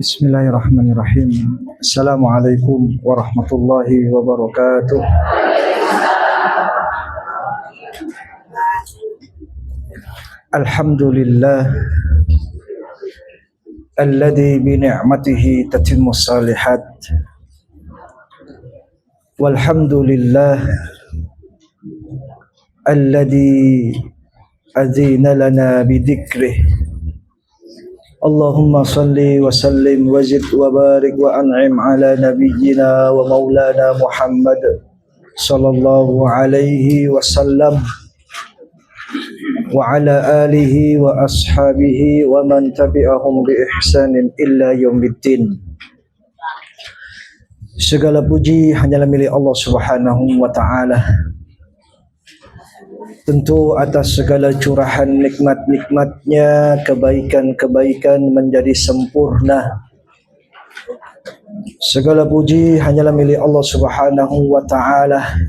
Bismillahirrahmanirrahim. Assalamualaikum warahmatullahi wabarakatuh. Alhamdulillah alladzi bi ni'matihi tatimmu shalihat. Walhamdulillah alladzi adzina lana bi dzikrih. Allahumma salli wa sallim wa zid wa barik wa an'im ala nabiyyina wa maulana Muhammad sallallahu alaihi wasallam wa ala alihi wa ashabihi wa man tabi'ahum bi ihsanin illa yaumiddin. Segala puji hanyalah milik Allah Subhanahu wa taala. Tentu atas segala curahan nikmat-nikmatnya, kebaikan-kebaikan menjadi sempurna. Segala puji hanyalah milik Allah Subhanahu wa taala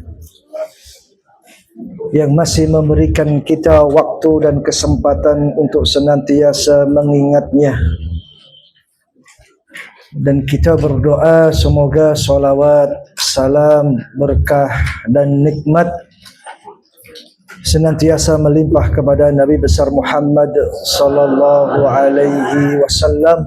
yang masih memberikan kita waktu dan kesempatan untuk senantiasa mengingatnya. Dan kita berdoa semoga salawat, salam, berkah dan nikmat senantiasa melimpah kepada Nabi besar Muhammad sallallahu alaihi wasallam,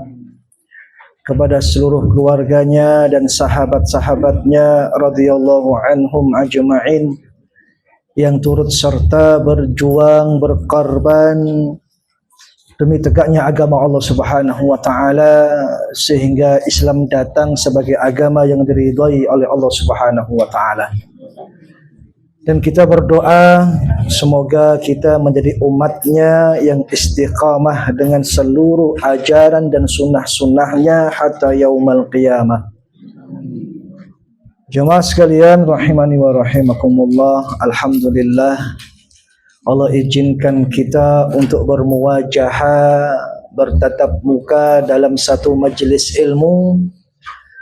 kepada seluruh keluarganya dan sahabat-sahabatnya radhiyallahu anhum ajma'in yang turut serta berjuang berkorban demi tegaknya agama Allah Subhanahu wa taala sehingga Islam datang sebagai agama yang diridhai oleh Allah Subhanahu wa taala. Dan kita berdoa semoga kita menjadi umatnya yang istiqamah dengan seluruh ajaran dan sunnah-sunnahnya hatta yaumal qiyamah. Jemaah sekalian rahimani wa rahimakumullah, alhamdulillah Allah izinkan kita untuk bermuwajahah, bertatap muka dalam satu majlis ilmu,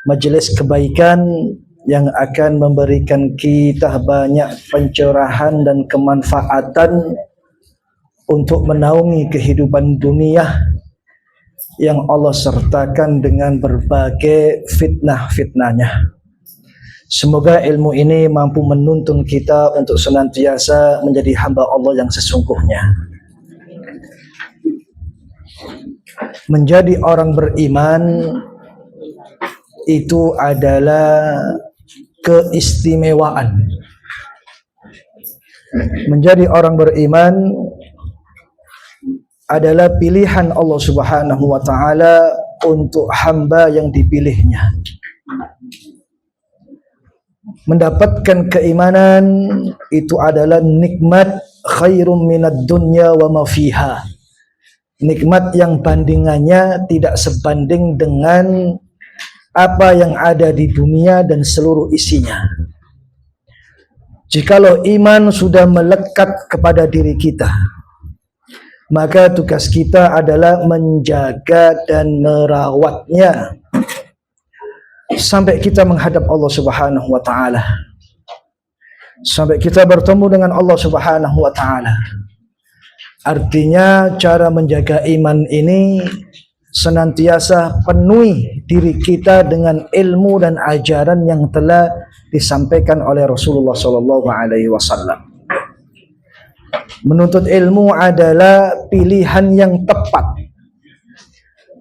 majlis kebaikan yang akan memberikan kita banyak pencerahan dan kemanfaatan untuk menaungi kehidupan dunia yang Allah sertakan dengan berbagai fitnah-fitnahnya. Semoga ilmu ini mampu menuntun kita untuk senantiasa menjadi hamba Allah yang sesungguhnya. Menjadi orang beriman itu adalah keistimewaan. Menjadi orang beriman adalah pilihan Allah Subhanahu wa taala untuk hamba yang dipilihnya. Mendapatkan keimanan itu adalah nikmat khairum minad dunya wa ma fiha. Nikmat yang bandingannya tidak sebanding dengan apa yang ada di dunia dan seluruh isinya. Jikalau iman sudah melekat kepada diri kita, maka tugas kita adalah menjaga dan merawatnya sampai kita menghadap Allah Subhanahu wa taala. Sampai kita bertemu dengan Allah Subhanahu wa taala. Artinya cara menjaga iman ini senantiasa penuhi diri kita dengan ilmu dan ajaran yang telah disampaikan oleh Rasulullah sallallahu alaihi wasallam. Menuntut ilmu adalah pilihan yang tepat.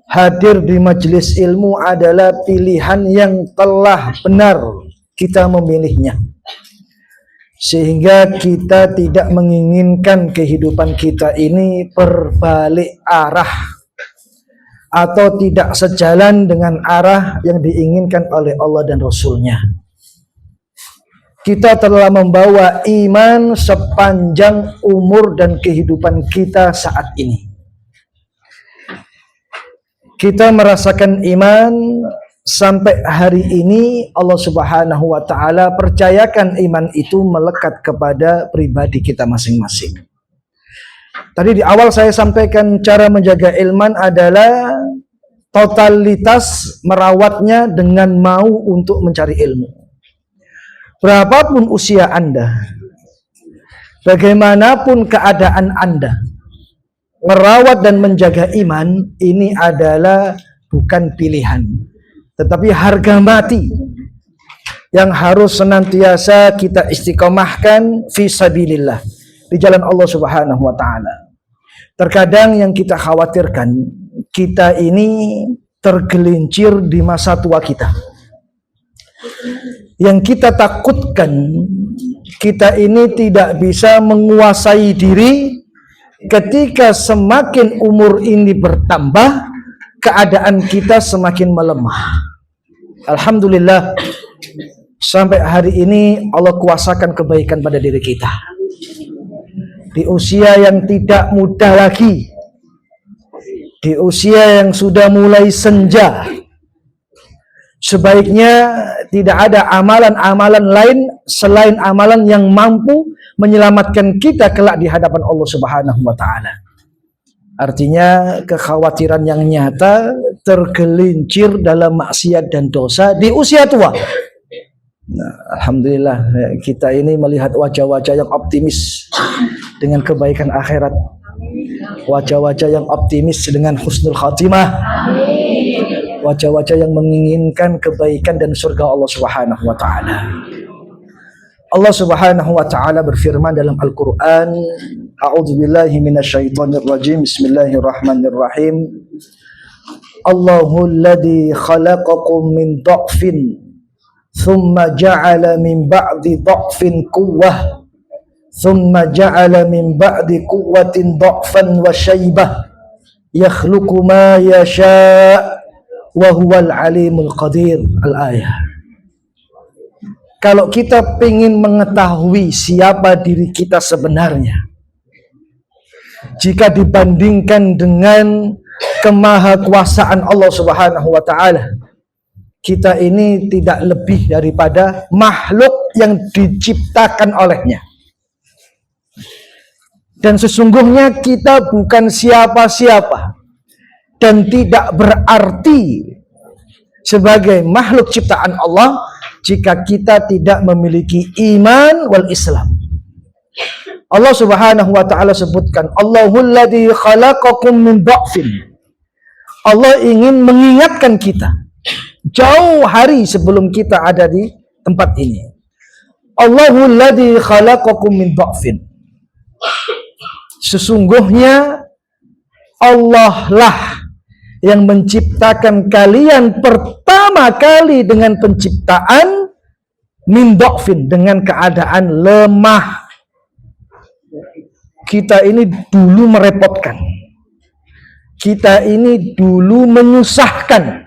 Hadir di majelis ilmu adalah pilihan yang telah benar kita memilihnya. Sehingga kita tidak menginginkan kehidupan kita ini berbalik arah atau tidak sejalan dengan arah yang diinginkan oleh Allah dan Rasulnya. Kita telah membawa iman sepanjang umur dan kehidupan kita saat ini. Kita merasakan iman sampai hari ini. Allah Subhanahu wa taala percayakan iman itu melekat kepada pribadi kita masing-masing. Tadi di awal saya sampaikan cara menjaga ilman adalah totalitas merawatnya dengan mau untuk mencari ilmu. Berapapun usia Anda, bagaimanapun keadaan Anda, merawat dan menjaga iman ini adalah bukan pilihan, tetapi harga mati yang harus senantiasa kita istiqomahkan fi sabilillah, di jalan Allah Subhanahu wa taala. Terkadang yang kita khawatirkan, kita ini tergelincir di masa tua kita. Yang kita takutkan, kita ini tidak bisa menguasai diri ketika semakin umur ini bertambah, keadaan kita semakin melemah. Alhamdulillah, sampai hari ini Allah kuasakan kebaikan pada diri kita. Di usia yang tidak muda lagi, di usia yang sudah mulai senja, sebaiknya tidak ada amalan-amalan lain selain amalan yang mampu menyelamatkan kita kelak di hadapan Allah Subhanahu wa taala. Artinya kekhawatiran yang nyata tergelincir dalam maksiat dan dosa di usia tua. Nah, alhamdulillah kita ini melihat wajah-wajah yang optimis dengan kebaikan akhirat, wajah-wajah yang optimis dengan husnul khatimah, wajah-wajah yang menginginkan kebaikan dan surga Allah Subhanahu wa taala. Allah Subhanahu wa taala berfirman dalam Al-Qur'an, A'udzubillahi minasyaitonir rajim. Bismillahirrahmanirrahim. Allahul ladzi khalaqakum min dha'fin thumma ja'ala min ba'di dha'fin quwwah thumma ja'ala min ba'di quwwatin dha'fan wa syaibah yakhluqu ma yasha' wa huwal alimul qadir. Al-ayah. Kalau kita ingin mengetahui siapa diri kita sebenarnya, jika dibandingkan dengan kemahakuasaan Allah Subhanahu wa taala, kita ini tidak lebih daripada makhluk yang diciptakan olehnya. Dan sesungguhnya kita bukan siapa-siapa dan tidak berarti sebagai makhluk ciptaan Allah jika kita tidak memiliki iman wal Islam. Allah Subhanahu wa taala sebutkan, Allahul ladzi khalaqakum min dha'fin. Allah ingin mengingatkan kita jauh hari sebelum kita ada di tempat ini. Allahul ladzi khalaqakum min dha'fin. Sesungguhnya Allah lah yang menciptakan kalian pertama kali dengan penciptaan min dha'fin, dengan keadaan lemah. Kita ini dulu merepotkan, kita ini dulu menyusahkan,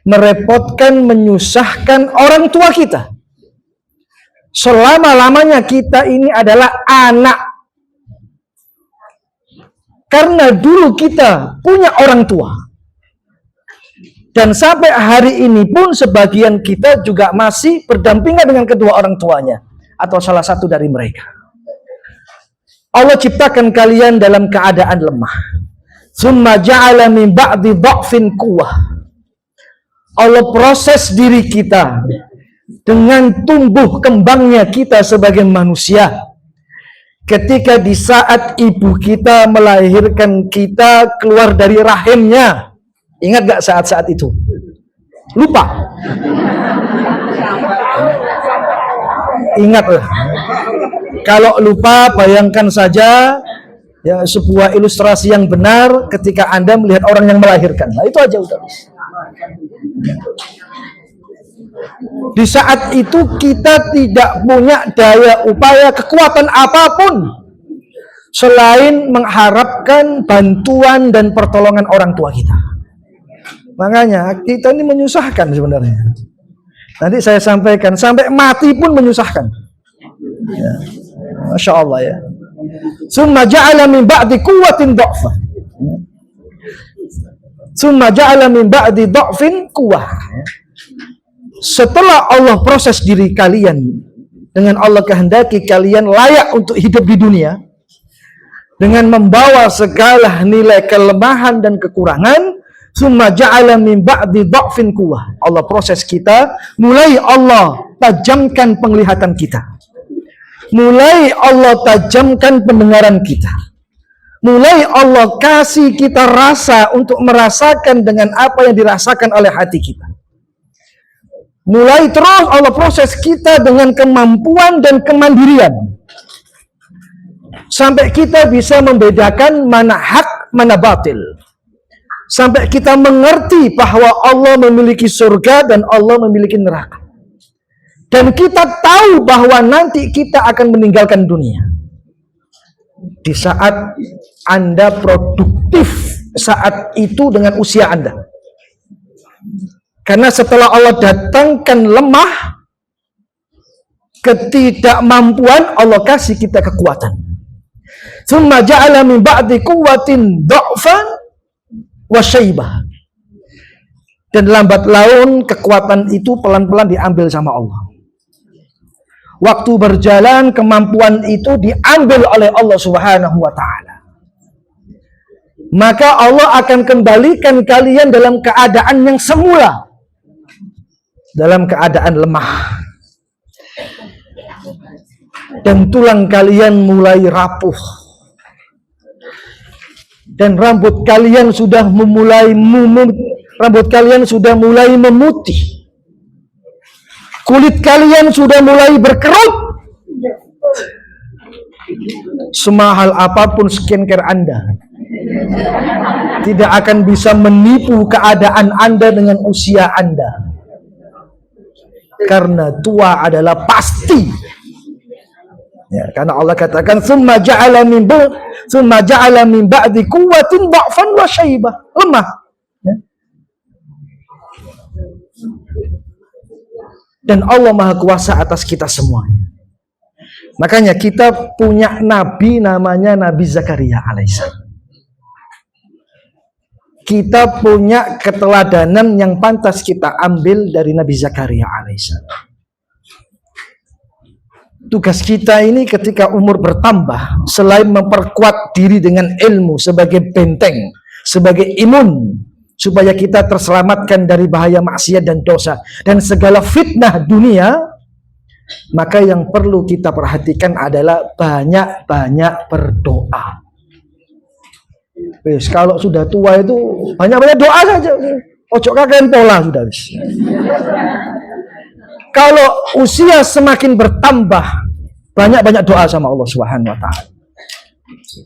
merepotkan, menyusahkan orang tua kita. Selama-lamanya kita ini adalah anak, karena dulu kita punya orang tua. Dan sampai hari ini pun sebagian kita juga masih berdampingan dengan kedua orang tuanya atau salah satu dari mereka. Allah ciptakan kalian dalam keadaan lemah. Tsumma ja'ala min ba'di dha'fin quwwah. Allah proses diri kita dengan tumbuh kembangnya kita sebagai manusia. Ketika di saat ibu kita melahirkan kita keluar dari rahimnya, ingat gak saat-saat itu? Lupa? Ingatlah. Kalau lupa, bayangkan saja ya sebuah ilustrasi yang benar ketika Anda melihat orang yang melahirkan. Nah, itu aja udah. Di saat itu kita tidak punya daya upaya, kekuatan apapun selain mengharapkan bantuan dan pertolongan orang tua kita. Makanya kita ini menyusahkan sebenarnya. Nanti saya sampaikan, sampai mati pun menyusahkan. Ya. Masya Allah ya. Summa ja'ala min ba'di quwwatin dha'fa. Summa ja'ala min ba'di dha'fin quwwah. Setelah Allah proses diri kalian dengan Allah kehendaki kalian layak untuk hidup di dunia dengan membawa segala nilai kelemahan dan kekurangan, summa ja'ala min ba'di dha'fin quwwah. Allah proses kita, mulai Allah tajamkan penglihatan kita, mulai Allah tajamkan pendengaran kita, Mulai Allah kasih kita rasa untuk merasakan dengan apa yang dirasakan oleh hati kita. Mulai terus Allah proses kita dengan kemampuan dan kemandirian. Sampai kita bisa membedakan mana hak, mana batil. Sampai kita mengerti bahwa Allah memiliki surga dan Allah memiliki neraka. Dan kita tahu bahwa nanti kita akan meninggalkan dunia. Di saat Anda produktif saat itu dengan usia Anda. Karena setelah Allah datangkan lemah, ketidakmampuan, Allah kasih kita kekuatan. Tsumma ja'ala min ba'di quwwatin dha'fan wa syaibah. Dan lambat laun kekuatan itu pelan-pelan diambil sama Allah. Waktu berjalan, kemampuan itu diambil oleh Allah Subhanahu wa ta'ala. Maka Allah akan kembalikan kalian dalam keadaan yang semula. Dalam keadaan lemah. Dan tulang kalian mulai rapuh. Dan rambut kalian sudah mulai memutih. Kulit kalian sudah mulai berkerut. Semahal apapun skincare Anda, tidak akan bisa menipu keadaan Anda dengan usia Anda. Karena tua adalah pasti. Ya, karena Allah katakan tsumma ja'ala min ba'di quwwatin dha'fan wa syaibah. Lemah. Ya. Dan Allah Maha Kuasa atas kita semuanya. Makanya kita punya nabi namanya Nabi Zakaria alaihissalam. Kita punya keteladanan yang pantas kita ambil dari Nabi Zakaria alaihissalam. Tugas kita ini ketika umur bertambah, selain memperkuat diri dengan ilmu sebagai benteng, sebagai imun, supaya kita terselamatkan dari bahaya maksiat dan dosa dan segala fitnah dunia, maka yang perlu kita perhatikan adalah banyak-banyak berdoa. Kalau sudah tua itu banyak-banyak doa saja. Ojo kakean pola sudah. Kalau usia semakin bertambah, banyak-banyak doa sama Allah Subhanahu wa ta'ala.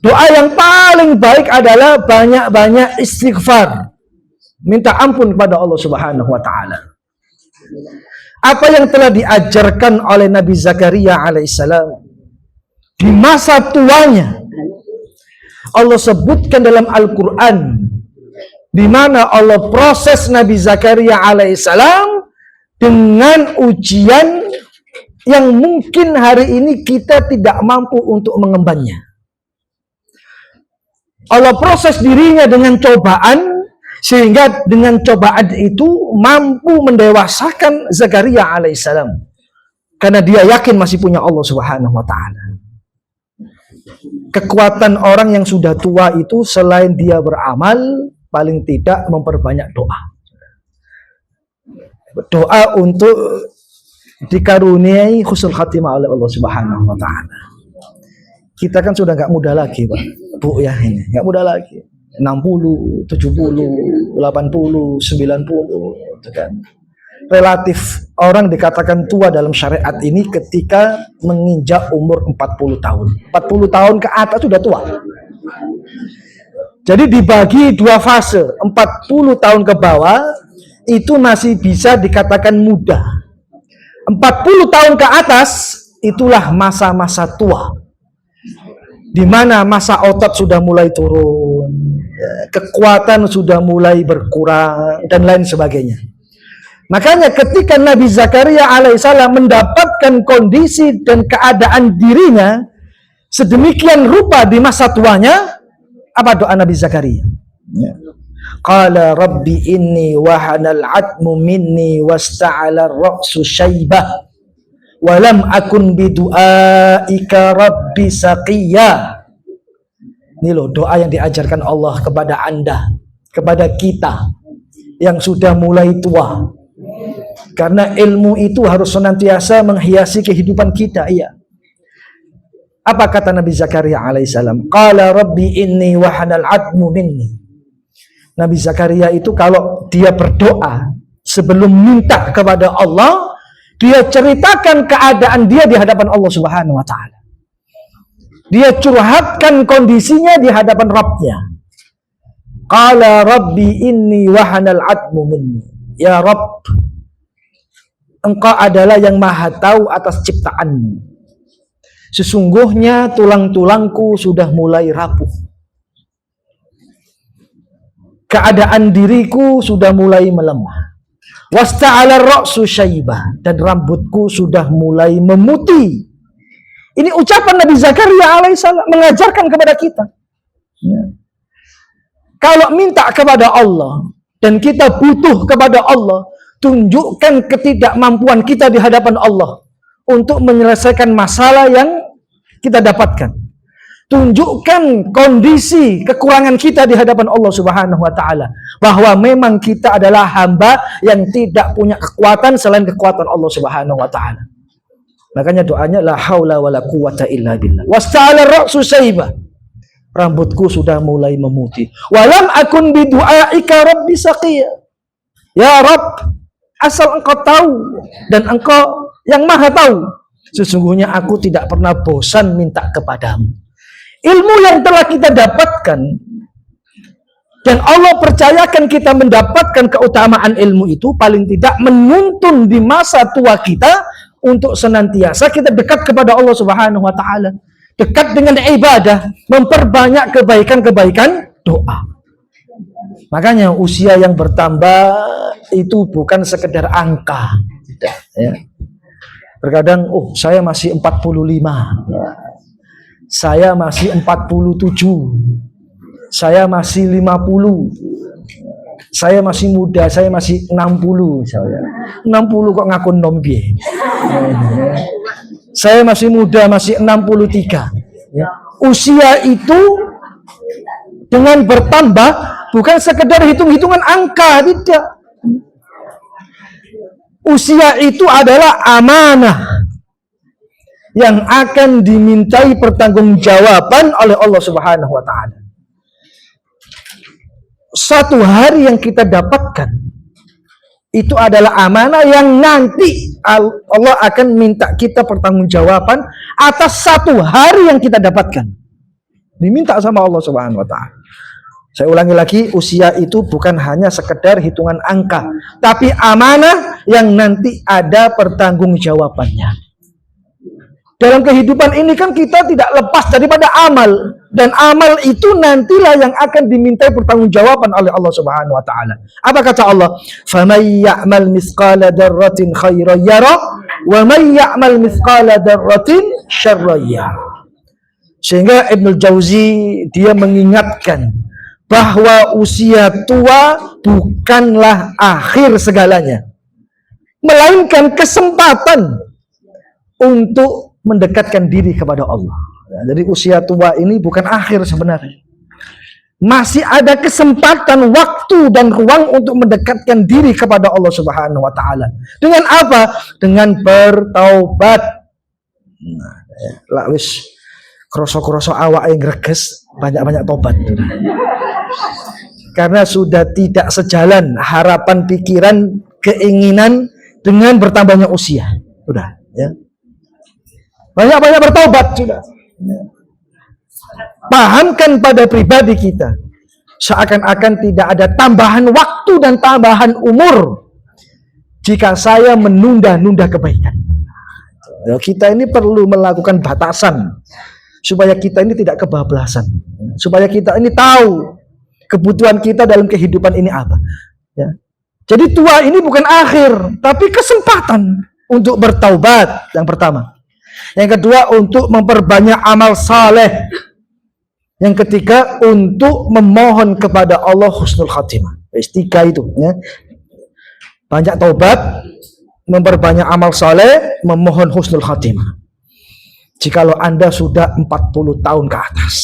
Doa yang paling baik adalah banyak-banyak istighfar. Minta ampun kepada Allah Subhanahu wa ta'ala. Apa yang telah diajarkan oleh Nabi Zakaria alaihissalam di masa tuanya, Allah sebutkan dalam Al-Quran, di mana Allah proses Nabi Zakaria alaihissalam dengan ujian yang mungkin hari ini kita tidak mampu untuk mengembannya. Allah proses dirinya dengan cobaan, sehingga dengan cobaan itu mampu mendewasakan Zakaria alaihissalam. Karena dia yakin masih punya Allah Subhanahu wa ta'ala. Kekuatan orang yang sudah tua itu selain dia beramal, paling tidak memperbanyak doa. Doa untuk dikaruniai husnul khatimah oleh Allah Subhanahu wa ta'ala. Kita kan sudah nggak muda lagi, Pak. Bu ya, ini nggak muda lagi. 60, 70, 80, 90 gitu kan. Relatif orang dikatakan tua dalam syariat ini ketika menginjak umur 40 tahun. 40 tahun ke atas sudah tua. Jadi dibagi dua fase. 40 tahun ke bawah itu masih bisa dikatakan muda. 40 tahun ke atas itulah masa-masa tua. Di mana masa otot sudah mulai turun, kekuatan sudah mulai berkurang, dan lain sebagainya. Makanya ketika Nabi Zakaria alaihissalam mendapatkan kondisi dan keadaan dirinya sedemikian rupa di masa tuanya, apa doa Nabi Zakaria? Qala rabbi inni wahanal atmu minni wasta'ala ar-ra'su syaibah walam akun bidu'aika rabbi saqiyya. Ini loh doa yang diajarkan Allah kepada Anda, kepada kita yang sudah mulai tua. Karena ilmu itu harus senantiasa menghiasi kehidupan kita, iya. Apa kata Nabi Zakaria alaihissalam? Qala rabbi inni wahanal admu minni. Nabi Zakaria itu kalau dia berdoa sebelum minta kepada Allah, dia ceritakan keadaan dia di hadapan Allah Subhanahu wa taala. Dia curhatkan kondisinya di hadapan Rabbnya. Qala rabbi inni wahanal admu minni. Ya Rabb, Engkau adalah yang maha tahu atas ciptaanmu. Sesungguhnya tulang-tulangku sudah mulai rapuh. Keadaan diriku sudah mulai melemah. Wasta'ala ra'su syaibah, dan rambutku sudah mulai memutih. Ini ucapan Nabi Zakaria alaihissalam mengajarkan kepada kita. Ya. Kalau minta kepada Allah dan kita butuh kepada Allah, tunjukkan ketidakmampuan kita di hadapan Allah untuk menyelesaikan masalah yang kita dapatkan. Tunjukkan kondisi kekurangan kita di hadapan Allah Subhanahu wa taala, bahwa memang kita adalah hamba yang tidak punya kekuatan selain kekuatan Allah Subhanahu wa taala. Makanya doanya la haula wala quwata illa billah. Wasta'ala ra'su syaibah. Rambutku sudah mulai memutih. Walam akun bidu'aika rabbi saqiya. Ya Rabb, asal Engkau tahu dan Engkau yang maha tahu, sesungguhnya aku tidak pernah bosan minta kepadamu. Ilmu yang telah kita dapatkan dan Allah percayakan kita mendapatkan keutamaan ilmu itu, paling tidak menuntun di masa tua kita untuk senantiasa kita dekat kepada Allah Subhanahu wa taala, dekat dengan ibadah, memperbanyak kebaikan-kebaikan doa. Makanya usia yang bertambah itu bukan sekedar angka, tidak, ya. Terkadang, saya masih 45, saya masih 47, saya masih 50, saya masih muda, saya masih 60, misalnya. 60 kok ngaku nombie. Saya masih muda, masih 63. Ya. Usia itu dengan bertambah bukan sekedar hitung-hitungan angka, tidak. Usia itu adalah amanah yang akan dimintai pertanggungjawaban oleh Allah Subhanahu wa taala. Satu hari yang kita dapatkan itu adalah amanah yang nanti Allah akan minta kita pertanggungjawaban atas satu hari yang kita dapatkan. Diminta sama Allah Subhanahu wa taala. Saya ulangi lagi, usia itu bukan hanya sekedar hitungan angka, tapi amanah yang nanti ada pertanggungjawabannya. Dalam kehidupan ini kan kita tidak lepas daripada amal, dan amal itu nantilah yang akan dimintai pertanggungjawaban oleh Allah Subhanahu wa taala. Apa kata Allah? "Faman ya'mal mithqala dzarratin khairan yara wa man ya'mal mithqala dzarratin syarran yara." Sehingga Ibnu Jauzi dia mengingatkan bahwa usia tua bukanlah akhir segalanya, melainkan kesempatan untuk mendekatkan diri kepada Allah. Jadi usia tua ini bukan akhir sebenarnya. Masih ada kesempatan, waktu dan ruang untuk mendekatkan diri kepada Allah Subhanahu wa taala. Dengan apa? Dengan bertaubat. Nah, lah wis kroso-kroso awak yang greges, banyak-banyak tobat. Karena sudah tidak sejalan harapan, pikiran, keinginan dengan bertambahnya usia. Sudah, ya. Banyak-banyak bertobat sudah. Ya. Pahamkan pada pribadi kita, seakan-akan tidak ada tambahan waktu dan tambahan umur jika saya menunda-nunda kebaikan. Ya, kita ini perlu melakukan batasan supaya kita ini tidak kebablasan, supaya kita ini tahu kebutuhan kita dalam kehidupan ini apa. Ya. Jadi tua ini bukan akhir, tapi kesempatan untuk bertaubat, yang pertama. Yang kedua, untuk memperbanyak amal saleh. Yang ketiga, untuk memohon kepada Allah husnul khatimah. Tiga itu, ya. Banyak taubat, memperbanyak amal saleh, memohon husnul khatimah. Jikalau Anda sudah 40 tahun ke atas,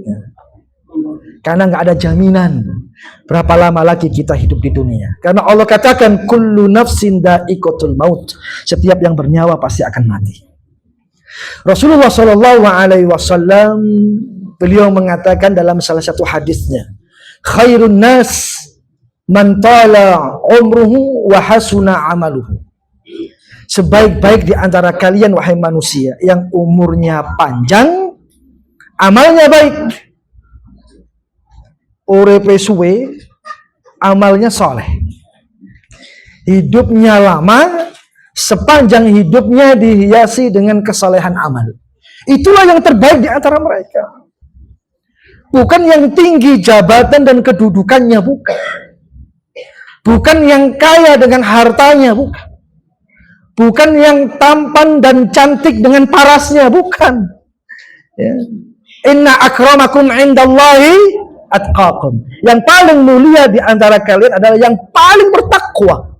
ya. Karena nggak ada jaminan berapa lama lagi kita hidup di dunia. Karena Allah katakan kullu nafsin dha'iqatul maut. Setiap yang bernyawa pasti akan mati. Rasulullah Shallallahu Alaihi Wasallam beliau mengatakan dalam salah satu hadisnya, khairun nas man tala umruhu wa hasuna amaluhu. Sebaik-baik di antara kalian wahai manusia yang umurnya panjang, amalnya baik. Urepe suwe, amalnya soleh. Hidupnya lama, sepanjang hidupnya dihiasi dengan kesalehan amal. Itulah yang terbaik di antara mereka. Bukan yang tinggi jabatan dan kedudukannya, bukan. Bukan yang kaya dengan hartanya, bukan. Bukan yang tampan dan cantik dengan parasnya, bukan. Ya. Inna akramakum indallahi atqakum. Yang paling mulia di antara kalian adalah yang paling bertakwa.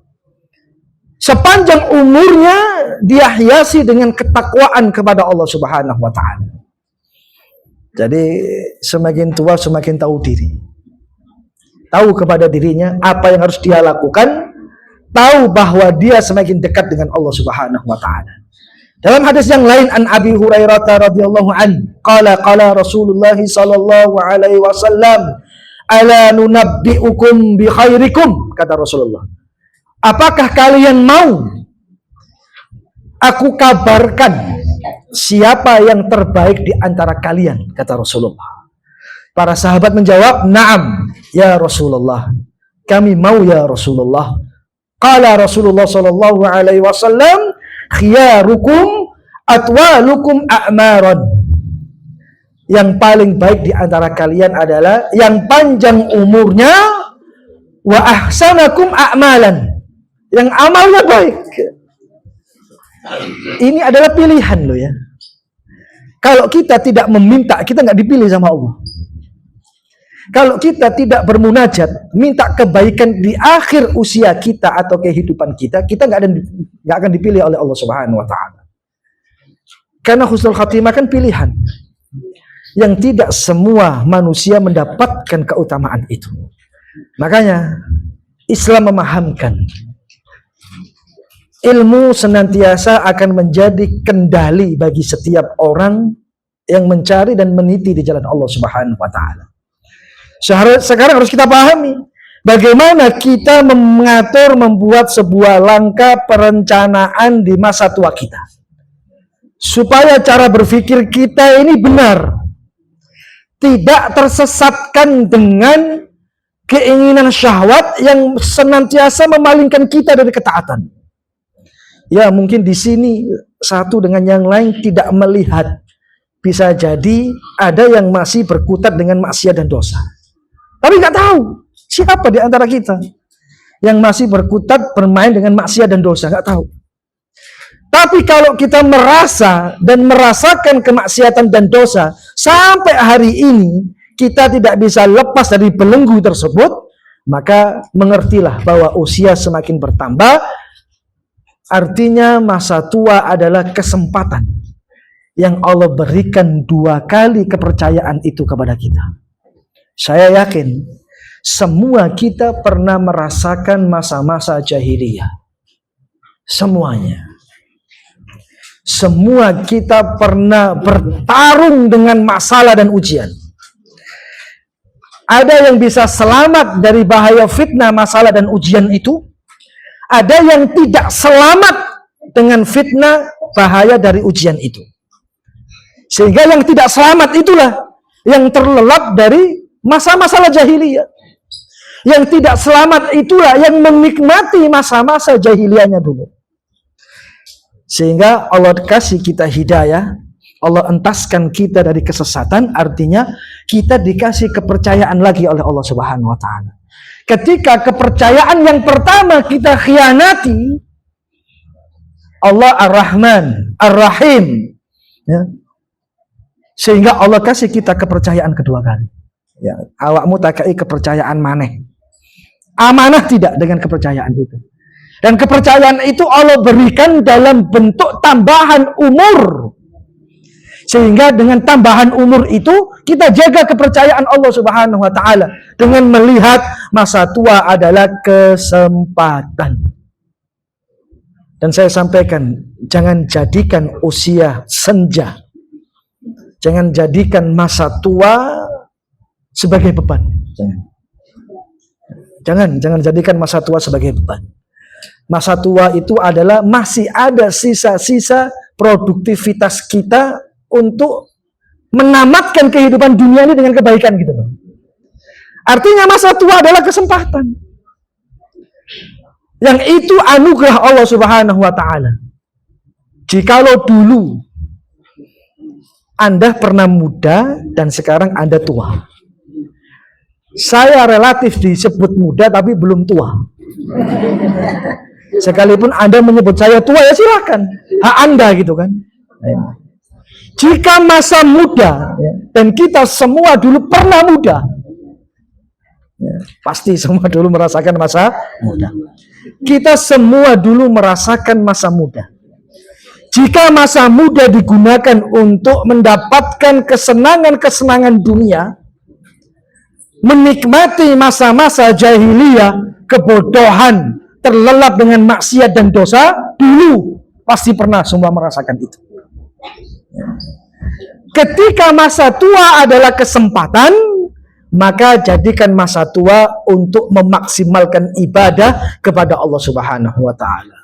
Sepanjang umurnya dia hiasi dengan ketakwaan kepada Allah Subhanahu wa taala. Jadi semakin tua semakin tahu diri. Tahu kepada dirinya apa yang harus dia lakukan, tahu bahwa dia semakin dekat dengan Allah Subhanahu wa taala. Dalam hadis yang lain an Abi Hurairah radhiyallahu an, qala Rasulullah sallallahu alaihi wasallam, ala nunabbiukum bi khairikum, kata Rasulullah. Apakah kalian mau aku kabarkan siapa yang terbaik di antara kalian, kata Rasulullah. Para sahabat menjawab, "Na'am ya Rasulullah." Kami mau ya Rasulullah. Qala Rasulullah sallallahu alaihi wasallam, khiyarukum atwalukum a'maran. Yang paling baik di antara kalian adalah yang panjang umurnya, wa ahsanakum a'malan, yang amalnya baik. Ini adalah pilihan loh ya. Kalau kita tidak meminta, kita nggak dipilih sama Allah. Kalau kita tidak bermunajat, minta kebaikan di akhir usia kita atau kehidupan kita, kita nggak akan dipilih oleh Allah Subhanahu wa taala. Karena husnul khatimah kan pilihan. Yang tidak semua manusia mendapatkan keutamaan itu. Makanya Islam memahamkan ilmu senantiasa akan menjadi kendali bagi setiap orang yang mencari dan meniti di jalan Allah Subhanahu wa taala. Sekarang harus kita pahami bagaimana kita mengatur, membuat sebuah langkah perencanaan di masa tua kita. Supaya cara berpikir kita ini benar. Tidak tersesatkan dengan keinginan syahwat yang senantiasa memalingkan kita dari ketaatan. Ya mungkin di sini satu dengan yang lain tidak melihat. Bisa jadi ada yang masih berkutat dengan maksiat dan dosa. Tapi nggak tahu siapa di antara kita yang masih berkutat bermain dengan maksiat dan dosa, nggak tahu. Tapi kalau kita merasa dan merasakan kemaksiatan dan dosa sampai hari ini kita tidak bisa lepas dari belenggu tersebut, maka mengertilah bahwa usia semakin bertambah. Artinya masa tua adalah kesempatan yang Allah berikan 2 kali kepercayaan itu kepada kita. Saya yakin semua kita pernah merasakan masa-masa jahiliyah. Semuanya. Semua kita pernah bertarung dengan masalah dan ujian. Ada yang bisa selamat dari bahaya fitnah, masalah dan ujian itu. Ada yang tidak selamat dengan fitnah, bahaya dari ujian itu. Sehingga yang tidak selamat itulah yang terlelap dari masa-masalah jahiliyah. Yang tidak selamat itulah yang menikmati masa-masa jahiliyahnya dulu. Sehingga Allah kasih kita hidayah, Allah entaskan kita dari kesesatan, artinya kita dikasih kepercayaan lagi oleh Allah Subhanahu wa taala. Ketika kepercayaan yang pertama kita khianati, Allah Ar-Rahman, Ar-Rahim, ya. Sehingga Allah kasih kita kepercayaan kedua kali. Ya, awakmu takai kepercayaan maneh. Amanah tidak dengan kepercayaan itu. Dan kepercayaan itu Allah berikan dalam bentuk tambahan umur. Sehingga dengan tambahan umur itu kita jaga kepercayaan Allah Subhanahu wa taala dengan melihat masa tua adalah kesempatan. Dan saya sampaikan, jangan jadikan usia senja, jangan jadikan masa tua sebagai beban. Jangan jadikan masa tua sebagai beban. Masa tua itu adalah masih ada sisa-sisa produktivitas kita untuk menamatkan kehidupan dunia ini dengan kebaikan gitu loh. Artinya masa tua adalah kesempatan. Yang itu anugerah Allah Subhanahu wa taala. Jikalau dulu Anda pernah muda dan sekarang Anda tua. Saya relatif disebut muda tapi belum tua. Sekalipun Anda menyebut saya tua, ya silakan. Hak Anda gitu kan. Jika masa muda, dan kita semua dulu pernah muda, pasti semua dulu merasakan masa muda. Kita semua dulu merasakan masa muda. Jika masa muda digunakan untuk mendapatkan kesenangan-kesenangan dunia, menikmati masa-masa jahiliyah, kebodohan, terlelap dengan maksiat dan dosa, dulu pasti pernah semua merasakan itu. Ketika masa tua adalah kesempatan, maka jadikan masa tua untuk memaksimalkan ibadah kepada Allah Subhanahu wa taala.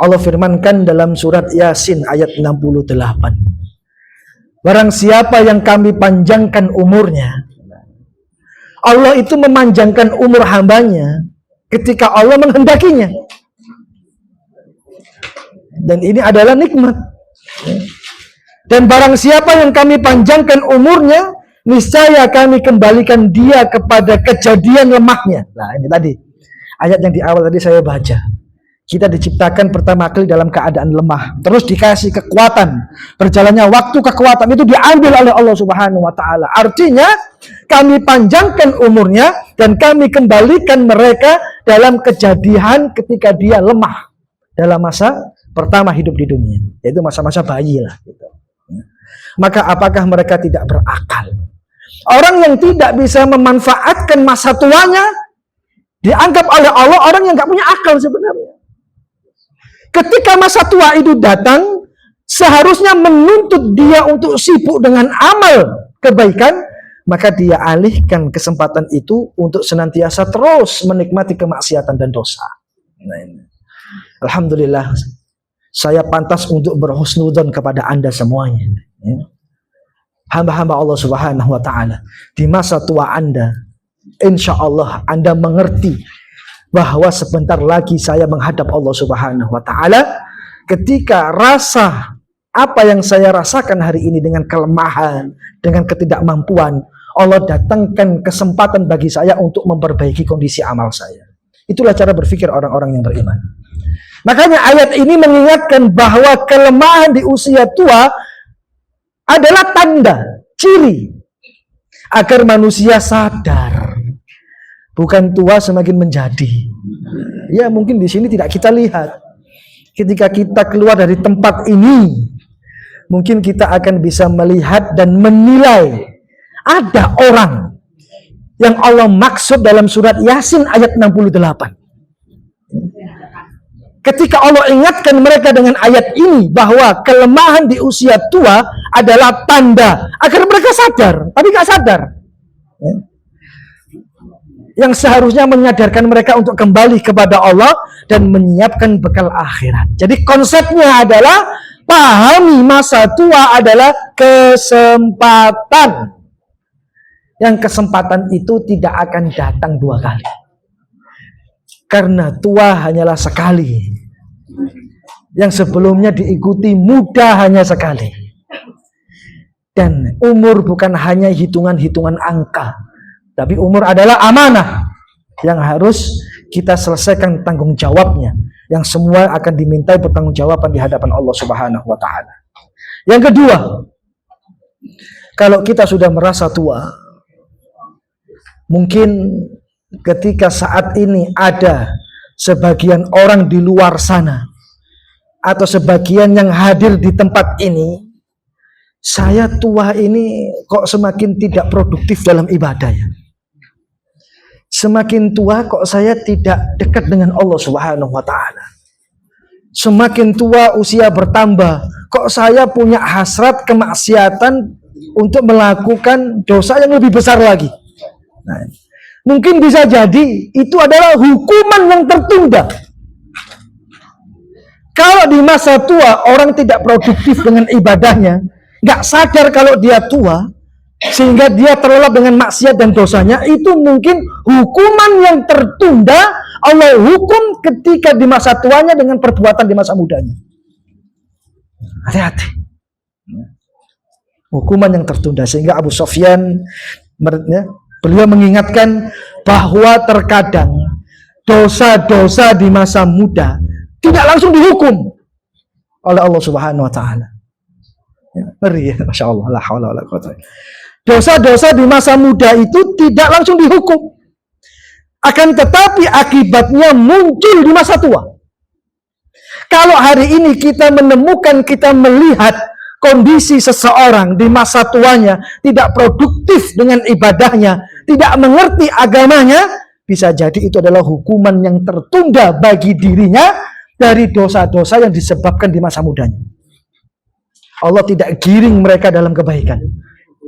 Allah firmankan dalam surat Yasin ayat 68. Barang siapa yang kami panjangkan umurnya, Allah itu memanjangkan umur hambanya ketika Allah menghendakinya. Dan ini adalah nikmat. Dan barang siapa yang kami panjangkan umurnya, niscaya kami kembalikan dia kepada kejadian lemahnya. Nah ini tadi, ayat yang di awal tadi saya baca. Kita diciptakan pertama kali dalam keadaan lemah, terus dikasih kekuatan. Berjalannya waktu kekuatan itu diambil oleh Allah Subhanahu wa taala. Artinya kami panjangkan umurnya dan kami kembalikan mereka dalam kejadian ketika dia lemah dalam masa pertama hidup di dunia, yaitu masa-masa bayi lah gitu. Maka apakah mereka tidak berakal? Orang yang tidak bisa memanfaatkan masa tuanya dianggap oleh Allah orang yang nggak punya akal sebenarnya. Ketika masa tua itu datang, seharusnya menuntut dia untuk sibuk dengan amal kebaikan, maka dia alihkan kesempatan itu untuk senantiasa terus menikmati kemaksiatan dan dosa. Nah, ini. Alhamdulillah, saya pantas untuk berhusnudzon kepada Anda semuanya. Hamba-hamba Allah Subhanahu wa taala. Di masa tua Anda, insya Allah Anda mengerti bahwa sebentar lagi saya menghadap Allah Subhanahu wa taala, ketika rasa apa yang saya rasakan hari ini dengan kelemahan, dengan ketidakmampuan, Allah datangkan kesempatan bagi saya untuk memperbaiki kondisi amal saya. Itulah cara berpikir orang-orang yang beriman. Makanya ayat ini mengingatkan bahwa kelemahan di usia tua adalah tanda, ciri agar manusia sadar. Bukan tua semakin menjadi. Ya mungkin di sini tidak kita lihat. Ketika kita keluar dari tempat ini, mungkin kita akan bisa melihat dan menilai. Ada orang yang Allah maksud dalam surat Yasin ayat 68. Ketika Allah ingatkan mereka dengan ayat ini bahwa kelemahan di usia tua adalah tanda agar mereka sadar, tapi gak sadar. Yang seharusnya menyadarkan mereka untuk kembali kepada Allah dan menyiapkan bekal akhirat. Jadi konsepnya adalah pahami masa tua adalah kesempatan. Yang kesempatan itu tidak akan datang dua kali. Karena tua hanyalah sekali. Yang sebelumnya diikuti muda hanya sekali. Dan umur bukan hanya hitungan-hitungan angka. Tapi umur adalah amanah yang harus kita selesaikan tanggung jawabnya. Yang semua akan dimintai pertanggungjawaban di hadapan Allah Subhanahu wa taala. Yang kedua, kalau kita sudah merasa tua, mungkin ketika saat ini ada sebagian orang di luar sana atau sebagian yang hadir di tempat ini, saya tua ini kok semakin tidak produktif dalam ibadah ya. Semakin tua kok saya tidak dekat dengan Allah Subhanahu wa taala. semakin tua usia bertambah, kok saya punya hasrat kemaksiatan untuk melakukan dosa yang lebih besar lagi. Nah, mungkin bisa jadi itu adalah hukuman yang tertunda. Kalau di masa tua orang tidak produktif dengan ibadahnya, nggak sadar kalau dia tua, sehingga dia terlelap dengan maksiat dan dosanya, itu mungkin hukuman yang tertunda Allah hukum ketika di masa tuanya dengan perbuatan di masa mudanya. Hati-hati. Hukuman yang tertunda. Sehingga Abu Sufyan, beliau mengingatkan bahwa terkadang dosa-dosa di masa muda tidak langsung dihukum oleh Allah Subhanahu wa Ta'ala. Ngeri ya, Masya Allah. La haula wala quwwata. Dosa-dosa di masa muda itu tidak langsung dihukum, akan tetapi akibatnya muncul di masa tua. Kalau hari ini kita menemukan, kita melihat kondisi seseorang di masa tuanya tidak produktif dengan ibadahnya, tidak mengerti agamanya, bisa jadi itu adalah hukuman yang tertunda bagi dirinya dari dosa-dosa yang disebabkan di masa mudanya. Allah tidak giring mereka dalam kebaikan.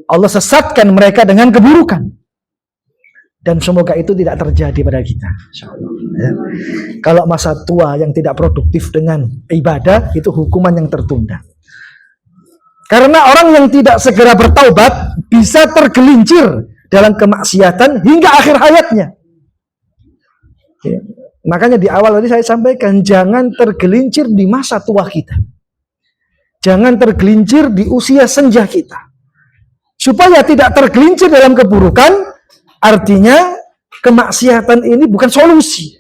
Allah sesatkan mereka dengan keburukan. Dan semoga itu tidak terjadi pada kita. Ya. Kalau masa tua yang tidak produktif dengan ibadah, itu hukuman yang tertunda. Karena orang yang tidak segera bertaubat bisa tergelincir dalam kemaksiatan hingga akhir hayatnya. Ya. Makanya di awal tadi saya sampaikan, jangan tergelincir di masa tua kita. Jangan tergelincir di usia senja kita. Supaya tidak tergelincir dalam keburukan, artinya kemaksiatan ini bukan solusi.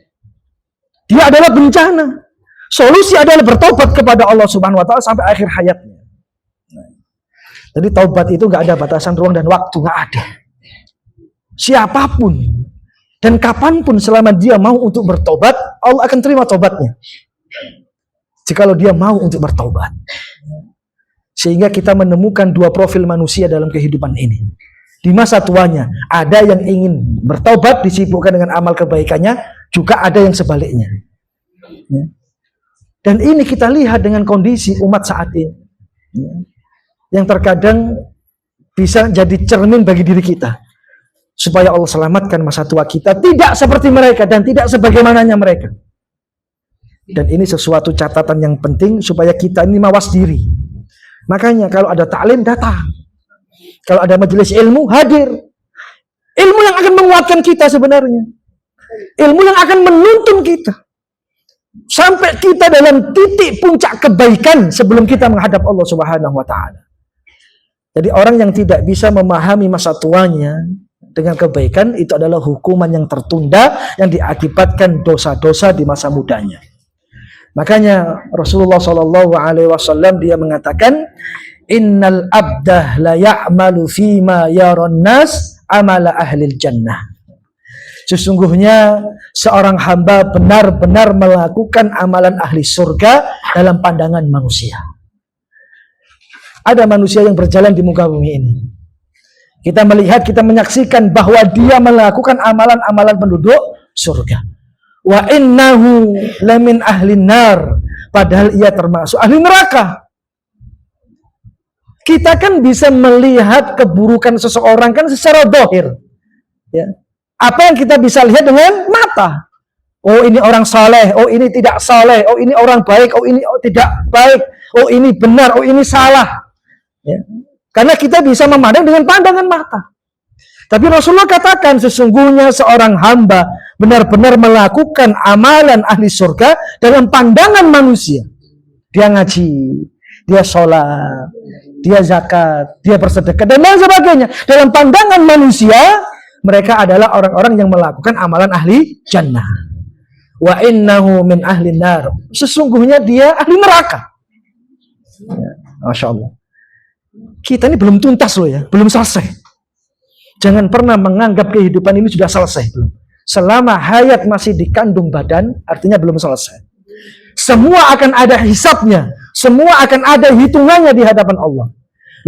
Dia adalah bencana. Solusi adalah bertobat kepada Allah Subhanahu wa Ta'ala sampai akhir hayatnya. Jadi taubat itu nggak ada batasan ruang dan waktu, nggak ada. Siapapun dan kapanpun selama dia mau untuk bertobat, Allah akan terima tobatnya. Jikalau dia mau untuk bertobat. Sehingga kita menemukan dua profil manusia dalam kehidupan ini. Di masa tuanya, ada yang ingin bertobat, disibukkan dengan amal kebaikannya, juga ada yang sebaliknya. Dan ini kita lihat dengan kondisi umat saat ini. Yang terkadang bisa jadi cermin bagi diri kita. Supaya Allah selamatkan masa tua kita, tidak seperti mereka dan tidak sebagaimananya mereka. Dan ini sesuatu catatan yang penting supaya kita ini mawas diri. Makanya kalau ada ta'lim, datang. Kalau ada majelis ilmu, hadir. Ilmu yang akan menguatkan kita sebenarnya. Ilmu yang akan menuntun kita. Sampai kita dalam titik puncak kebaikan sebelum kita menghadap Allah Subhanahu wa Ta'ala. Jadi orang yang tidak bisa memahami masa tuanya dengan kebaikan, itu adalah hukuman yang tertunda yang diakibatkan dosa-dosa di masa mudanya. Makanya Rasulullah SAW dia mengatakan, innal abdah la ya'malu fima yaron nas amala ahlil jannah. Sesungguhnya seorang hamba benar-benar melakukan amalan ahli surga dalam pandangan manusia. Ada manusia yang berjalan di muka bumi ini. Kita melihat, kita menyaksikan bahwa dia melakukan amalan-amalan penduduk surga. Wa innahu lamin ahlin nar, padahal ia termasuk ahli neraka. Kita kan bisa melihat keburukan seseorang kan secara dohir. Ya. Apa yang kita bisa lihat dengan mata. Oh ini orang saleh, oh ini tidak saleh, oh ini orang baik, oh ini tidak baik, oh ini benar, oh ini salah. Ya. Karena kita bisa memandang dengan pandangan mata. Tapi Rasulullah katakan sesungguhnya seorang hamba benar-benar melakukan amalan ahli surga dalam pandangan manusia. Dia ngaji, dia sholat, dia zakat, dia bersedekah, dan lain sebagainya. Dalam pandangan manusia, mereka adalah orang-orang yang melakukan amalan ahli jannah. Wa innahu min ahli nar. Sesungguhnya dia ahli neraka. Ya, Masya Allah. Kita ini belum tuntas loh ya, belum selesai. Jangan pernah menganggap kehidupan ini sudah selesai. Selama hayat masih dikandung badan, artinya belum selesai. Semua akan ada hisabnya. Semua akan ada hitungannya di hadapan Allah.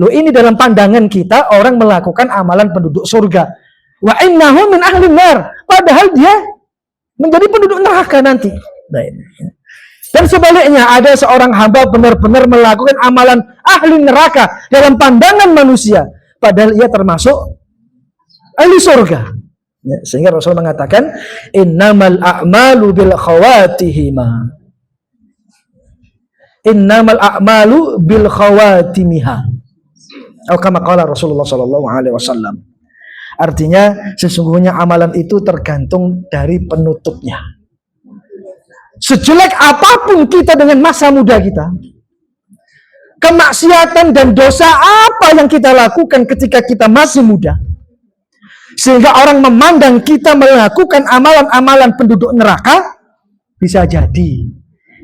Loh ini dalam pandangan kita, orang melakukan amalan penduduk surga. Wa innahu min ahli nar. Padahal dia menjadi penduduk neraka nanti. Nah, ini. Dan sebaliknya ada seorang hamba benar-benar melakukan amalan ahli neraka dalam pandangan manusia, padahal ia termasuk ahli surga. Ya, sehingga Rasul mengatakan innamal a'malu bil khawatihima. Innamal a'malu bil khawatimiha. Atau kama qala Rasulullah sallallahu alaihi wasallam. Artinya sesungguhnya amalan itu tergantung dari penutupnya. Sejelek apapun kita dengan masa muda kita, kemaksiatan dan dosa apa yang kita lakukan ketika kita masih muda, sehingga orang memandang kita melakukan amalan-amalan penduduk neraka, bisa jadi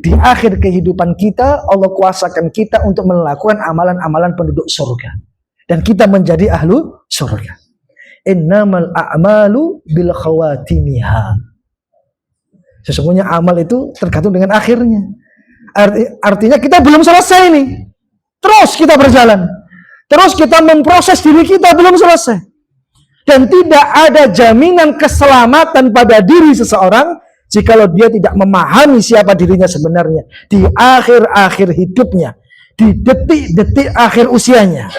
di akhir kehidupan kita Allah kuasakan kita untuk melakukan amalan-amalan penduduk surga dan kita menjadi ahlu surga. Innamal a'malu bil khawatimiha. Sesungguhnya amal itu tergantung dengan akhirnya. Artinya kita belum selesai nih. Terus kita berjalan. Terus kita memproses diri kita belum selesai. Dan tidak ada jaminan keselamatan pada diri seseorang jikalau dia tidak memahami siapa dirinya sebenarnya di akhir-akhir hidupnya, di detik-detik akhir usianya.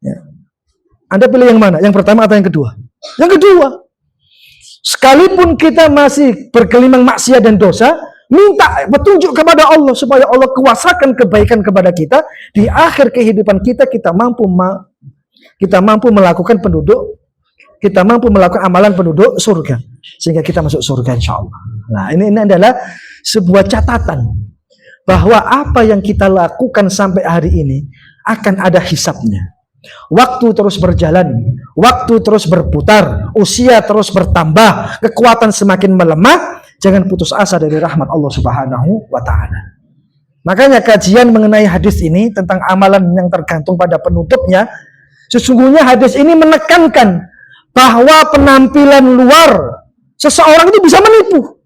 Ya. Anda pilih yang mana? Yang pertama atau yang kedua? Yang kedua. Sekalipun kita masih bergelimang maksiat dan dosa, minta petunjuk kepada Allah supaya Allah kuasakan kebaikan kepada kita di akhir kehidupan kita. Kita mampu melakukan amalan penduduk surga sehingga kita masuk surga insya Allah. Nah ini adalah sebuah catatan bahwa apa yang kita lakukan sampai hari ini akan ada hisabnya. Waktu terus berjalan, waktu terus berputar, usia terus bertambah, kekuatan semakin melemah. Jangan putus asa dari rahmat Allah Subhanahu wa Ta'ala. Makanya kajian mengenai hadis ini tentang amalan yang tergantung pada penutupnya, sesungguhnya hadis ini menekankan bahwa penampilan luar seseorang itu bisa menipu.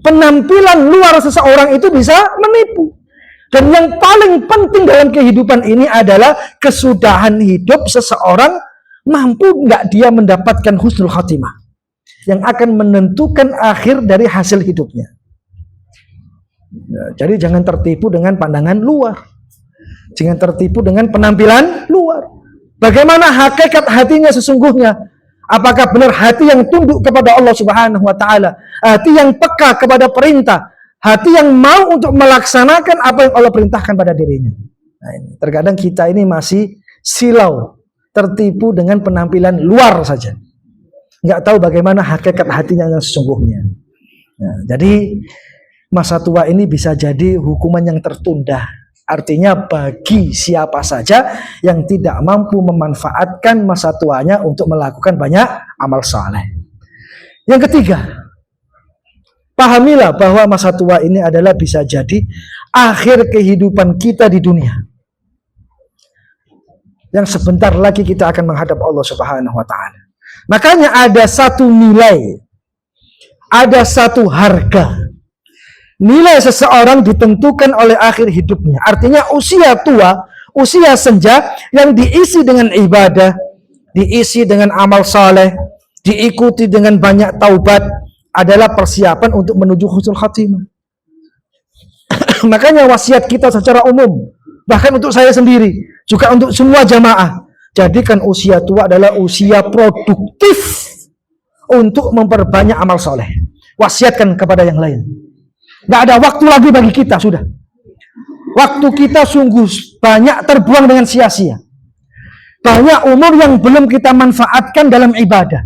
Penampilan luar seseorang itu bisa menipu. Dan yang paling penting dalam kehidupan ini adalah kesudahan hidup seseorang mampu nggak dia mendapatkan husnul khatimah yang akan menentukan akhir dari hasil hidupnya. Jadi jangan tertipu dengan pandangan luar. Jangan tertipu dengan penampilan luar. Bagaimana hakikat hatinya sesungguhnya? Apakah benar hati yang tunduk kepada Allah Subhanahu wa Ta'ala? Hati yang peka kepada perintah? Hati yang mau untuk melaksanakan apa yang Allah perintahkan pada dirinya. Nah, ini. Terkadang kita ini masih silau, tertipu dengan penampilan luar saja. Nggak tahu bagaimana hakikat hatinya yang sesungguhnya. Nah, jadi masa tua ini bisa jadi hukuman yang tertunda. Artinya bagi siapa saja yang tidak mampu memanfaatkan masa tuanya untuk melakukan banyak amal saleh. Yang ketiga, pahamilah bahwa masa tua ini adalah bisa jadi akhir kehidupan kita di dunia. Yang sebentar lagi kita akan menghadap Allah Subhanahu wa Ta'ala. Makanya ada satu nilai, ada satu harga. Nilai seseorang ditentukan oleh akhir hidupnya. Artinya usia tua, usia senja yang diisi dengan ibadah, diisi dengan amal saleh, diikuti dengan banyak taubat, adalah persiapan untuk menuju husnul khatimah. Makanya wasiat kita secara umum, bahkan untuk saya sendiri, juga untuk semua jamaah, jadikan usia tua adalah usia produktif untuk memperbanyak amal soleh. Wasiatkan kepada yang lain. Nggak ada waktu lagi bagi kita, sudah. Waktu kita sungguh banyak terbuang dengan sia-sia. Banyak umur yang belum kita manfaatkan dalam ibadah.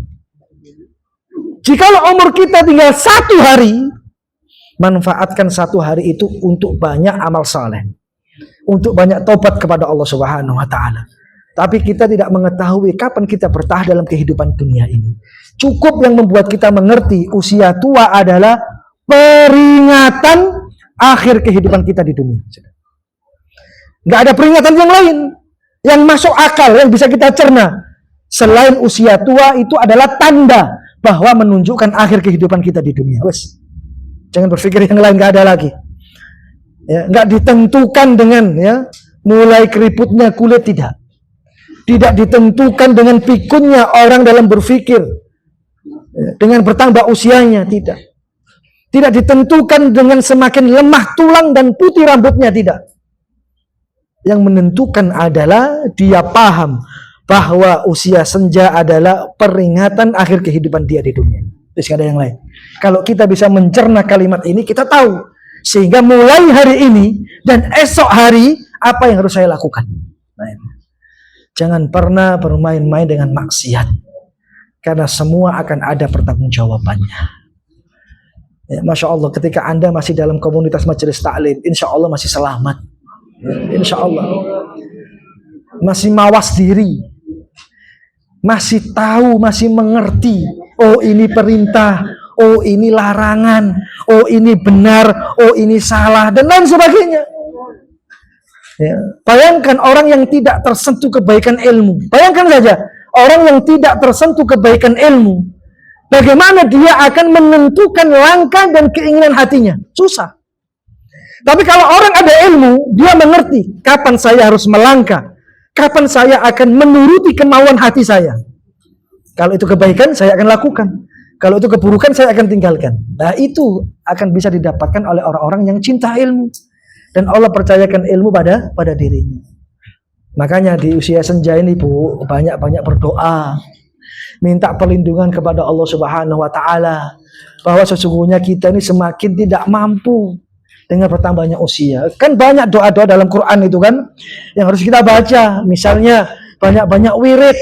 Jikalau umur kita tinggal 1 hari, manfaatkan 1 hari itu untuk banyak amal saleh, untuk banyak taubat kepada Allah Subhanahu wa Ta'ala. Tapi kita tidak mengetahui kapan kita bertahan dalam kehidupan dunia ini. Cukup yang membuat kita mengerti usia tua adalah peringatan akhir kehidupan kita di dunia. Nggak ada peringatan yang lain yang masuk akal, yang bisa kita cerna selain usia tua. Itu adalah tanda bahwa menunjukkan akhir kehidupan kita di dunia. Wes, jangan berpikir yang lain, nggak ada lagi. Ya, nggak ditentukan dengan mulai keriputnya kulit, tidak. Tidak ditentukan dengan pikunnya orang dalam berpikir, dengan bertambah usianya, tidak. Tidak ditentukan dengan semakin lemah tulang dan putih rambutnya, tidak. Yang menentukan adalah dia paham bahwa usia senja adalah peringatan akhir kehidupan dia di dunia. Terus ada yang lain. Kalau kita bisa mencerna kalimat ini, kita tahu. Sehingga mulai hari ini dan esok hari, apa yang harus saya lakukan. Nah, jangan pernah bermain-main dengan maksiat. Karena semua akan ada pertanggungjawabannya. Ya, Masya Allah, ketika Anda masih dalam komunitas majelis taklim, insya Allah masih selamat. Ya, insya Allah. Masih mawas diri. Masih tahu, masih mengerti. Oh, ini perintah. Oh, ini larangan. Oh, ini benar. Oh, ini salah. Dan lain sebagainya. Ya. Bayangkan orang yang tidak tersentuh kebaikan ilmu. Bayangkan saja. Orang yang tidak tersentuh kebaikan ilmu. Bagaimana dia akan menentukan langkah dan keinginan hatinya? Susah. Tapi kalau orang ada ilmu, dia mengerti kapan saya harus melangkah, kapan saya akan menuruti kemauan hati saya. Kalau itu kebaikan, saya akan lakukan. Kalau itu keburukan, saya akan tinggalkan. Nah, itu akan bisa didapatkan oleh orang-orang yang cinta ilmu. Dan Allah percayakan ilmu pada dirinya. Makanya di usia senja ini, Bu, banyak-banyak berdoa. Minta perlindungan kepada Allah Subhanahu wa Ta'ala, bahwa sesungguhnya kita ini semakin tidak mampu dengan bertambahnya usia. Kan banyak doa-doa dalam Quran itu kan yang harus kita baca. Misalnya banyak-banyak wirid,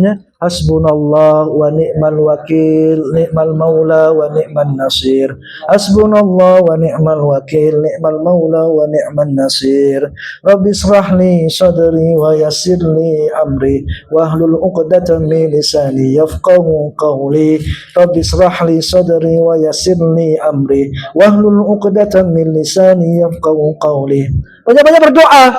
ya. Hasbunallah wa ni'mal wakil, ni'mal maula wa ni'man nasir. Hasbunallah wa ni'mal wakil, ni'mal maula wa ni'man nasir. Rabbi israhli sadri wa yassirli amri wahlul 'uqdatam min lisani yafqahu qawli. Rabbi israhli sadri wa yassirli amri wahlul 'uqdatam min lisani yafqahu qawli. Banyak-banyak berdoa.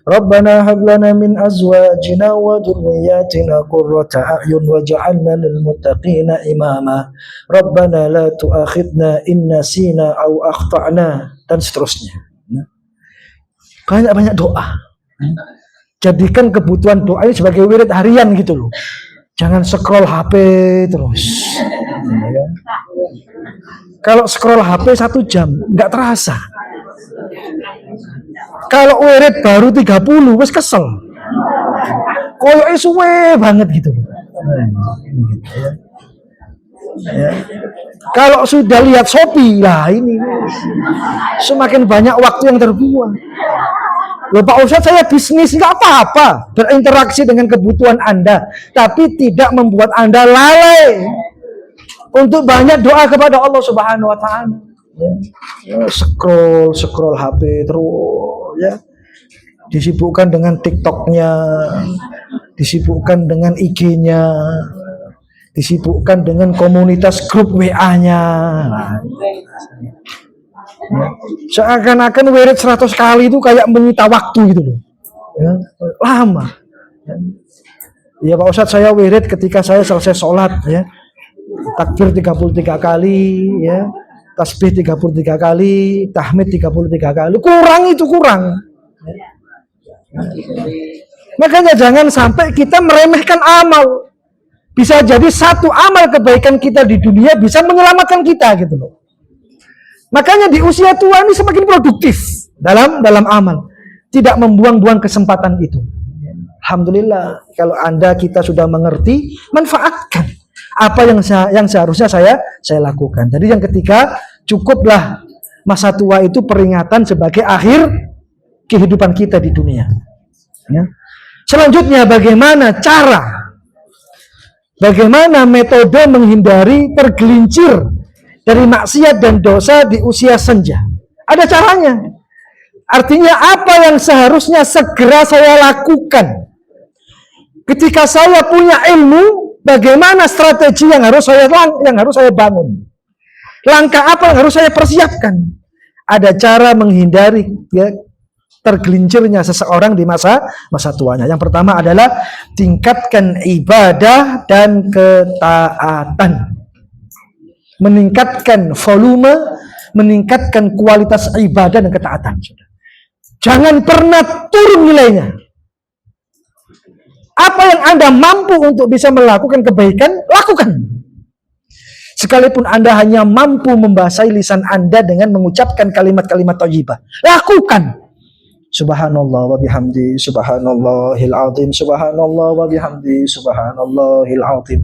Rabbana hab lana min azwajina wa dhurriyyatina qurrata a'yun waj'alna lil muttaqina imama. Rabbana la tu'akhidna in nasina aw akhtana, dan seterusnya. Banyak-banyak doa. Jadikan kebutuhan doa ini sebagai wirid harian gitu loh. Jangan scroll HP terus. Kalau scroll HP 1 jam nggak terasa. Kalau wirid baru 30, wes kesel. Koyoknya suwe banget gitu. Ya. Kalau sudah lihat Shopee, lah ini semakin banyak waktu yang terbuang. Loh Pak Ustadz, saya bisnis, nggak apa-apa berinteraksi dengan kebutuhan Anda, tapi tidak membuat Anda lalai untuk banyak doa kepada Allah Subhanahu wa Ta'ala. Ya, scroll HP terus, ya, disibukkan dengan TikToknya, disibukkan dengan IG-nya, disibukkan dengan komunitas grup WA-nya. Ya. Seakan-akan wirid 100 kali itu kayak menyita waktu gitu loh, ya, lama. Ya Pak Ustadz, saya wirid ketika saya selesai sholat, ya, takbir 33 kali, ya, tasbih 33 kali, tahmid 33 kali. Kurang. Makanya jangan sampai kita meremehkan amal. Bisa jadi satu amal kebaikan kita di dunia bisa menyelamatkan kita gitu loh. Makanya di usia tua ini semakin produktif dalam amal. Tidak membuang-buang kesempatan itu. Alhamdulillah, kalau kita sudah mengerti, manfaatkan apa yang seharusnya saya lakukan. Jadi yang ketiga, cukuplah masa tua itu peringatan sebagai akhir kehidupan kita di dunia. Ya. Selanjutnya, bagaimana metode menghindari tergelincir dari maksiat dan dosa di usia senja? Ada caranya. Artinya apa yang seharusnya segera saya lakukan ketika saya punya ilmu? Bagaimana strategi yang harus saya bangun? Langkah apa yang harus saya persiapkan? Ada cara menghindari, ya, tergelincirnya seseorang di masa tuanya. Yang pertama adalah tingkatkan ibadah dan ketaatan. Meningkatkan volume, meningkatkan kualitas ibadah dan ketaatan. Jangan pernah turun nilainya. Apa yang Anda mampu untuk bisa melakukan kebaikan, lakukan. Sekalipun Anda hanya mampu membasahi lisan Anda dengan mengucapkan kalimat-kalimat thayyibah, lakukan. Subhanallah wa bihamdi, subhanallahil azim, subhanallah wa bihamdi, subhanallahil azim.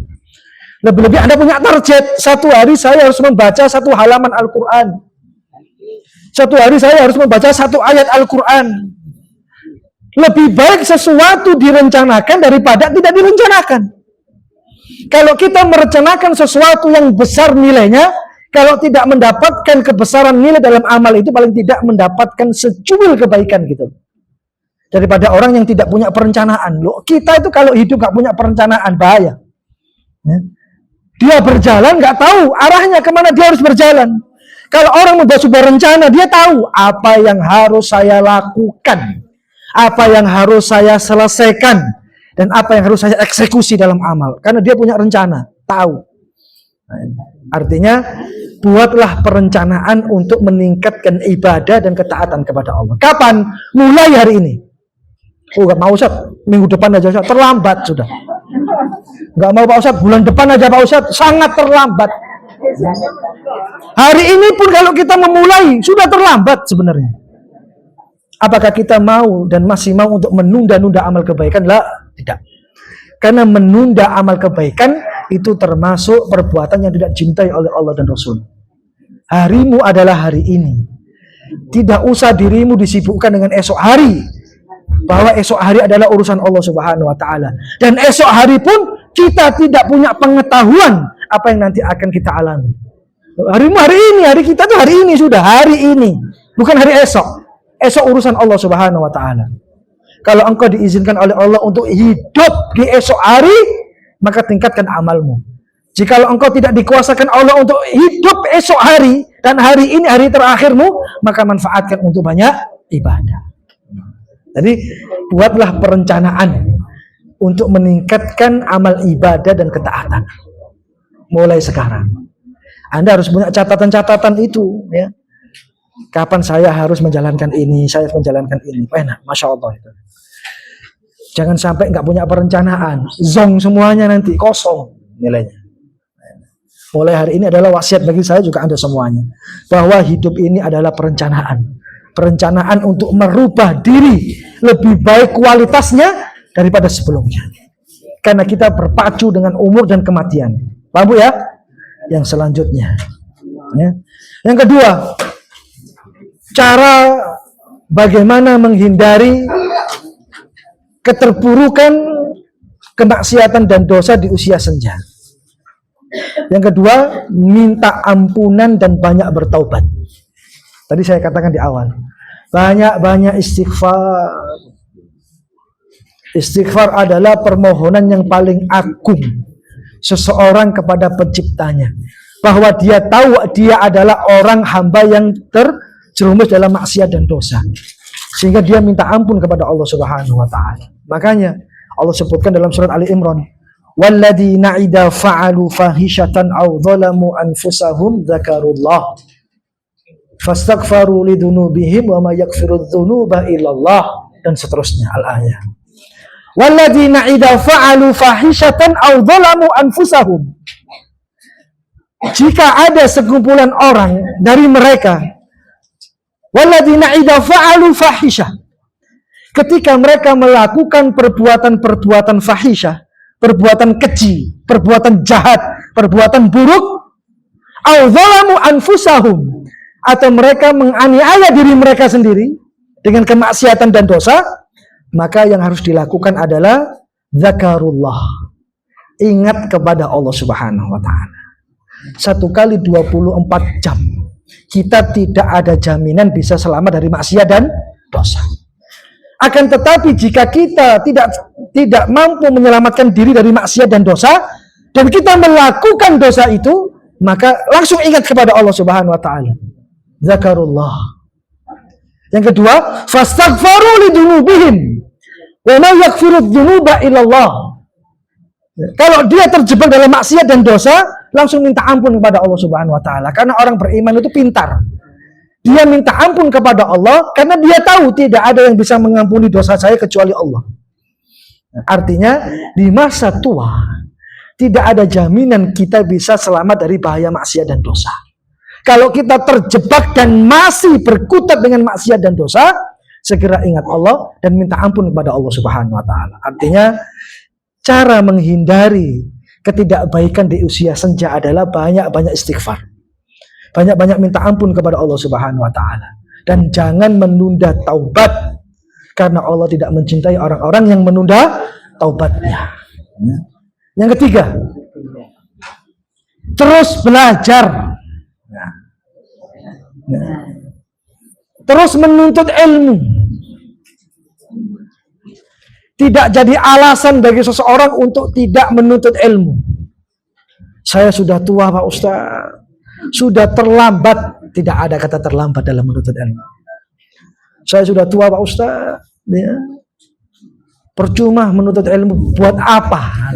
Lebih-lebih Anda punya target, satu hari saya harus membaca satu halaman Al-Quran. Satu hari saya harus membaca satu ayat Al-Quran. Lebih baik sesuatu direncanakan daripada tidak direncanakan. Kalau kita merencanakan sesuatu yang besar nilainya, kalau tidak mendapatkan kebesaran nilai dalam amal itu, paling tidak mendapatkan secuil kebaikan gitu. Daripada orang yang tidak punya perencanaan. Loh, kita itu kalau hidup gak punya perencanaan, bahaya. Ya. Dia berjalan gak tahu arahnya kemana dia harus berjalan. Kalau orang membuat sebuah rencana, dia tahu apa yang harus saya lakukan, apa yang harus saya selesaikan, dan apa yang harus saya eksekusi dalam amal. Karena dia punya rencana, tahu. Artinya, buatlah perencanaan untuk meningkatkan ibadah dan ketaatan kepada Allah. Kapan? Mulai hari ini. Oh, gak mau Ustaz, minggu depan aja Ustaz, terlambat sudah. Gak mau Pak Ustaz, bulan depan aja Pak Ustaz, sangat terlambat. Hari ini pun kalau kita memulai, sudah terlambat sebenarnya. Apakah kita mau dan masih mau untuk menunda-nunda amal kebaikan? Lah, tidak. Karena menunda amal kebaikan itu termasuk perbuatan yang tidak dicintai oleh Allah dan Rasul. Harimu adalah hari ini. Tidak usah dirimu disibukkan dengan esok hari. Bahwa esok hari adalah urusan Allah Subhanahu wa Ta'ala. Dan esok hari pun kita tidak punya pengetahuan apa yang nanti akan kita alami. Harimu hari ini, hari kita tuh hari ini sudah, hari ini. Bukan hari esok. Esok urusan Allah Subhanahu wa Ta'ala. Kalau engkau diizinkan oleh Allah untuk hidup di esok hari, maka tingkatkan amalmu. Jika engkau tidak dikuasakan Allah untuk hidup esok hari, dan hari ini hari terakhirmu, maka manfaatkan untuk banyak ibadah. Jadi buatlah perencanaan untuk meningkatkan amal ibadah dan ketaatan. Mulai sekarang. Anda harus punya catatan-catatan itu, ya. Kapan saya harus menjalankan ini, saya harus menjalankan ini. Enak, Masya Allah itu. Jangan sampai nggak punya perencanaan, zong semuanya nanti, kosong nilainya. Mulai hari ini adalah wasiat bagi saya juga Anda semuanya, bahwa hidup ini adalah perencanaan. Perencanaan untuk merubah diri lebih baik kualitasnya daripada sebelumnya. Karena kita berpacu dengan umur dan kematian. Paham Bu ya? Yang selanjutnya. Ya. Yang kedua, cara bagaimana menghindari keterpurukan, kemaksiatan dan dosa di usia senja. Yang kedua, minta ampunan dan banyak bertaubat. Tadi saya katakan di awal, banyak-banyak istighfar. Istighfar adalah permohonan yang paling agung seseorang kepada penciptanya, bahwa dia tahu dia adalah orang hamba yang terjerumus dalam maksiat dan dosa, sehingga dia minta ampun kepada Allah Subhanahu wa Ta'ala. Makanya Allah sebutkan dalam surat Ali Imran, walladzina idza fa'alu fahishatan aw dhalamu anfusahum dzakarullah fastaghfaru lidunubihim wa ma yaghfiru dzunuba illallah, dan seterusnya al-ayat. Walladzina idza fa'alu fahishatan aw dhalamu anfusahum, jika ada sekumpulan orang dari mereka, walladzina idza fa'alu fahisyah, ketika mereka melakukan perbuatan-perbuatan fahisyah, perbuatan keji, perbuatan jahat, perbuatan buruk, aw dhalamu anfusahum, atau mereka menganiaya diri mereka sendiri dengan kemaksiatan dan dosa, maka yang harus dilakukan adalah zakarullah, ingat kepada Allah Subhanahu wa Ta'ala. 1 kali 24 jam kita tidak ada jaminan bisa selamat dari maksiat dan dosa. Akan tetapi jika kita tidak mampu menyelamatkan diri dari maksiat dan dosa, dan kita melakukan dosa itu, maka langsung ingat kepada Allah Subhanahu wa Ta'ala. Zakarullah. Yang kedua, fastaghfaru lidunubihim wa ma yaghfiru dzunuba illallah. Kalau dia terjebak dalam maksiat dan dosa, langsung minta ampun kepada Allah Subhanahu wa Ta'ala. Karena orang beriman itu pintar. Dia minta ampun kepada Allah karena dia tahu tidak ada yang bisa mengampuni dosa saya kecuali Allah. Artinya di masa tua tidak ada jaminan kita bisa selamat dari bahaya maksiat dan dosa. Kalau kita terjebak dan masih berkutat dengan maksiat dan dosa, segera ingat Allah dan minta ampun kepada Allah Subhanahu wa taala. Artinya, cara menghindari ketidakbaikan di usia senja adalah banyak-banyak istighfar. Banyak-banyak minta ampun kepada Allah Subhanahu wa taala. Dan jangan menunda taubat, karena Allah tidak mencintai orang-orang yang menunda taubatnya. Yang ketiga, terus belajar. Terus menuntut ilmu. Tidak jadi alasan bagi seseorang untuk tidak menuntut ilmu. Saya sudah tua Pak Ustaz, sudah terlambat. Tidak ada kata terlambat dalam menuntut ilmu. Saya sudah tua Pak Ustaz, ya. Percuma menuntut ilmu, buat apa?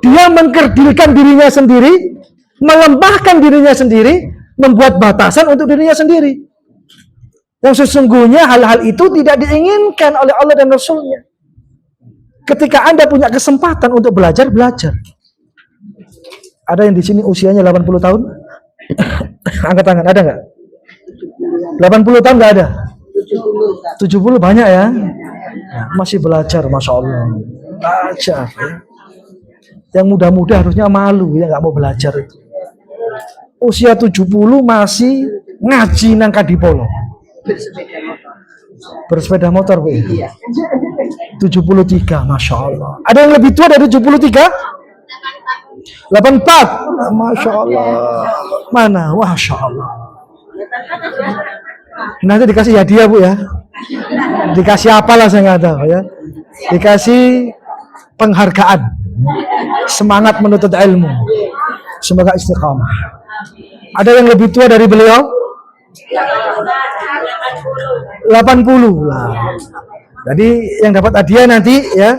Dia mengkerdilkan dirinya sendiri, melembahkan dirinya sendiri, membuat batasan untuk dirinya sendiri. Yang sesungguhnya hal-hal itu tidak diinginkan oleh Allah dan Rasulnya. Ketika Anda punya kesempatan untuk belajar, belajar. Ada yang di sini usianya 80 tahun? Angkat tangan, ada nggak? 80 tahun nggak ada? 70 banyak ya? Masih belajar, Masya Allah. Belajar. Ya. Yang muda-muda harusnya malu ya nggak mau belajar itu. Usia 70 masih ngaji nang kadipolo. Bersepeda motor Bu. 73, Masya Allah. Ada yang lebih tua dari 73? 84, Masya Allah. Mana? Masya Allah. Nanti dikasih hadiah Bu ya. Dikasih apalah saya nggak tahu ya. Dikasih penghargaan. Semangat menuntut ilmu. Semoga istiqamah. Ada yang lebih tua dari beliau? 80 lah. Jadi yang dapat hadiah nanti ya.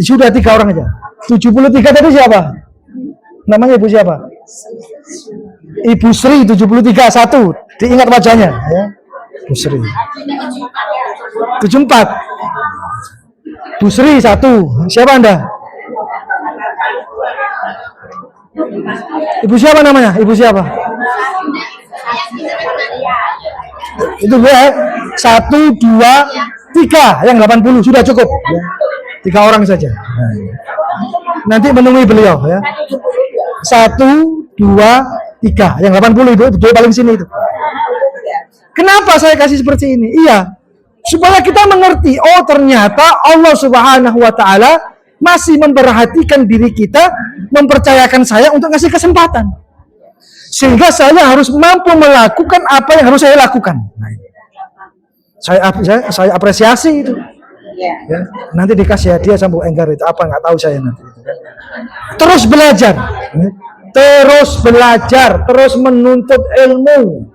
Sudah 3 orang aja. 73 tadi siapa? Namanya ibu siapa? Ibu Sri 73 1. Diingat wajahnya ya. Ibu Sri. 74. Bu Sri 1. Siapa Anda? Ibu siapa namanya? Ibu siapa? Itu ya. 1, 2, 3. Yang 80 sudah cukup. 3 orang saja. Nanti menemui beliau ya. 1, 2, 3. Yang 80 itu dia paling sini itu. Kenapa saya kasih seperti ini? Iya, supaya kita mengerti, oh ternyata Allah Subhanahu wa taala masih memperhatikan diri kita, mempercayakan saya untuk ngasih kesempatan. Sehingga saya harus mampu melakukan apa yang harus saya lakukan. Saya apresiasi itu. Ya, nanti dikasih hadiah sama Bu Enggar itu apa nggak tahu saya nanti. Terus belajar, terus menuntut ilmu.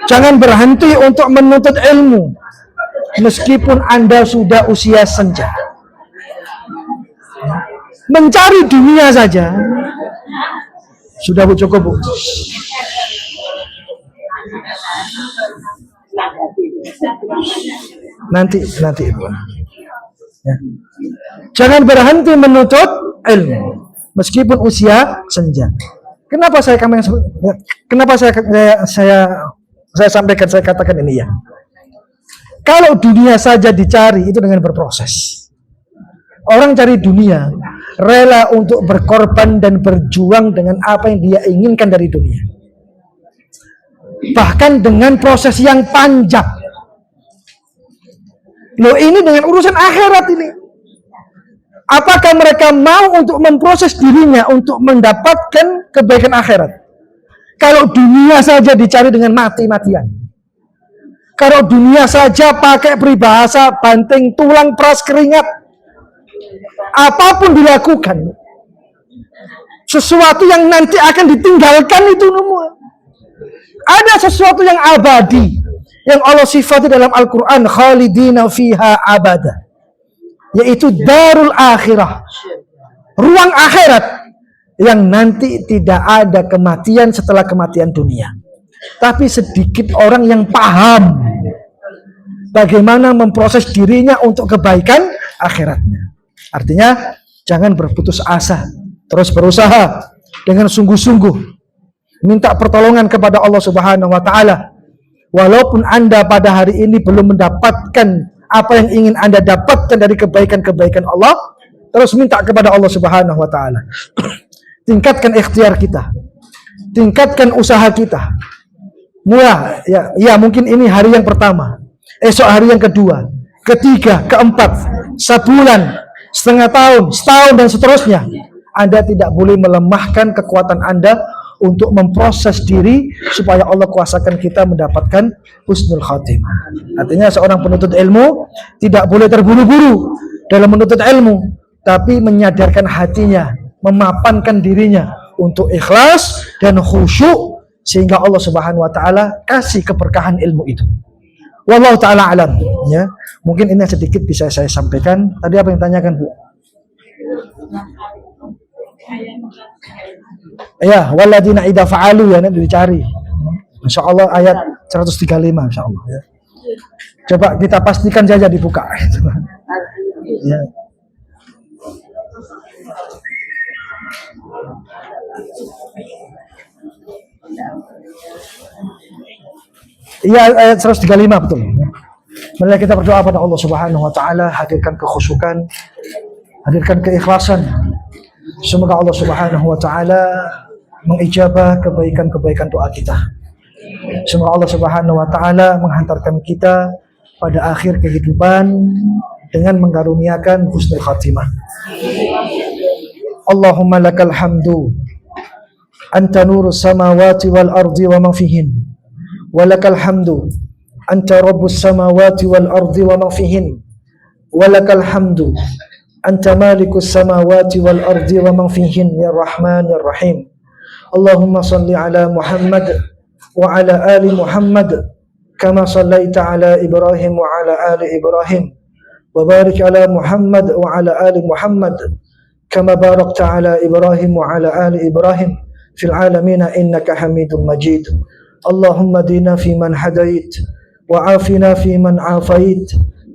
Jangan berhenti untuk menuntut ilmu, meskipun Anda sudah usia senja. Mencari dunia saja sudah cukup Bu. Nanti Ibu. Ya. Jangan berhenti menuntut ilmu meskipun usia senja. Kenapa saya sampaikan, saya katakan ini ya. Kalau dunia saja dicari itu dengan berproses. Orang cari dunia, rela untuk berkorban dan berjuang dengan apa yang dia inginkan dari dunia. Bahkan dengan proses yang panjang. Loh, ini dengan urusan akhirat ini. Apakah mereka mau untuk memproses dirinya untuk mendapatkan kebaikan akhirat? Kalau dunia saja dicari dengan mati-matian. Kalau dunia saja pakai peribahasa banting tulang peras keringat. Apapun dilakukan. Sesuatu yang nanti akan ditinggalkan itu semua. Ada sesuatu yang abadi. Yang Allah sifati dalam Al-Quran. Khalidina fiha abada. Yaitu darul akhirah. Ruang akhirat. Yang nanti tidak ada kematian setelah kematian dunia. Tapi sedikit orang yang paham bagaimana memproses dirinya untuk kebaikan akhiratnya. Artinya jangan berputus asa, terus berusaha dengan sungguh-sungguh minta pertolongan kepada Allah Subhanahu wa taala. Walaupun Anda pada hari ini belum mendapatkan apa yang ingin Anda dapatkan dari kebaikan-kebaikan Allah, terus minta kepada Allah Subhanahu wa taala. Tingkatkan ikhtiar kita. Tingkatkan usaha kita. Mula, ya mungkin ini hari yang pertama, esok hari yang kedua, ketiga, keempat, sebulan, setengah tahun, setahun dan seterusnya. Anda tidak boleh melemahkan kekuatan Anda untuk memproses diri supaya Allah kuasakan kita mendapatkan husnul khatimah. Artinya seorang penuntut ilmu tidak boleh terburu-buru dalam menuntut ilmu, tapi menyadarkan hatinya, memapankan dirinya untuk ikhlas dan khusyuk sehingga Allah Subhanahu wa taala kasih keberkahan ilmu itu. Wallahu taala alam, ya. Mungkin ini sedikit bisa saya sampaikan. Tadi apa yang ditanyakan, Bu? Ya, waladina idza fa'alu, ya, nanti dicari. Insyaallah ayat 135 insyaallah, ya. Coba kita pastikan saja dibuka. Ya. Iya, ayat 135 betul. Mari kita berdoa pada Allah Subhanahu wa taala, hadirkan kekhusyukan, hadirkan keikhlasan. Semoga Allah Subhanahu wa taala mengijabah kebaikan-kebaikan doa kita. Semoga Allah Subhanahu wa taala menghantarkan kita pada akhir kehidupan dengan mengkaruniakan husnul khatimah. Allahumma lakal hamdu anta nurus samawati wal ardi wa man fihin. Walakal hamdu anta rabbus samawati wal ardi wa man fihin. Walakal hamdu anta malikus samawati wal ardi wa man fihin, ya Rahman ya Rahim. Allahumma salli ala Muhammad wa ala ali Muhammad kama sallaita ala Ibrahim wa ala ali Ibrahim, wa barik ala Muhammad wa ala ali Muhammad kama barakta ala Ibrahim wa ala ali Ibrahim fil alamin innaka Hamidum Majid. Allahumma dina fi man hadait, wa afina fi man afait,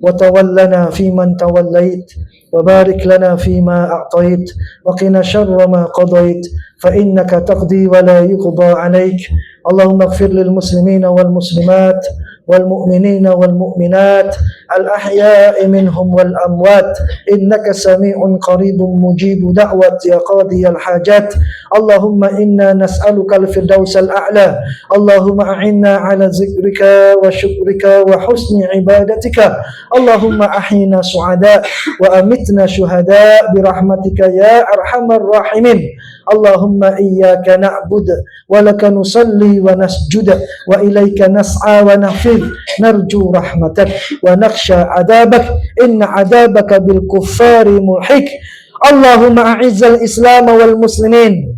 wa tawallana fi man tawallait, wa barik lana fi ma a'tait, wa qina syarra ma qadait, fa innaka taqdi wa la yuqda alaik. Allahumma ighfir lil muslimina wal muslimat wal mu'minina wal mu'minat al ahya'i minhum wal amwat innaka sami'un qaribun mujibu da'wat ya qadiyal hajat. Allahumma inna nas'aluka al firdaus al a'la. Allahumma a'inna ala zikrika wa syukrika wa husni ibadatika. Allahumma ahyina su'ada wa amitna syuhada birahmatika ya arhamar rahimin. Allahumma iyyaka na'bud wa laka nusalli wa nasjud wa ilayka nas'a wa nafid narju rahmatak wa nakhsha adabak inna adabaka bil kuffari mulhik. Allahumma a'izzal islam wal muslimin.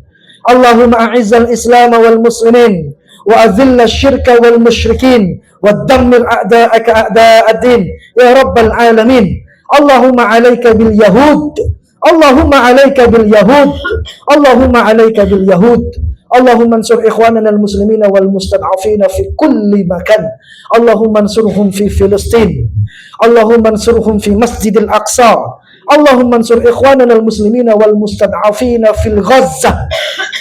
Allahumma a'izzal islam wal muslimin wa adhilla syirka wal musyrikin wa dammir a'da'aka a'da'ad din ya rabbal alamin. Allahumma alayka bil yahud. Allahumma alayka bil yahud. Allahumma alayka bil yahud. Allahumma ansur ikhwanana al-muslimina wal mustad'afina fi kulli makan. Allahumma ansurhum fi Filistin. Allahumma ansurhum fi Masjid al-Aqsa. Allahumma ansur ikhwanana al-muslimina wal mustad'afina fil Ghazzah.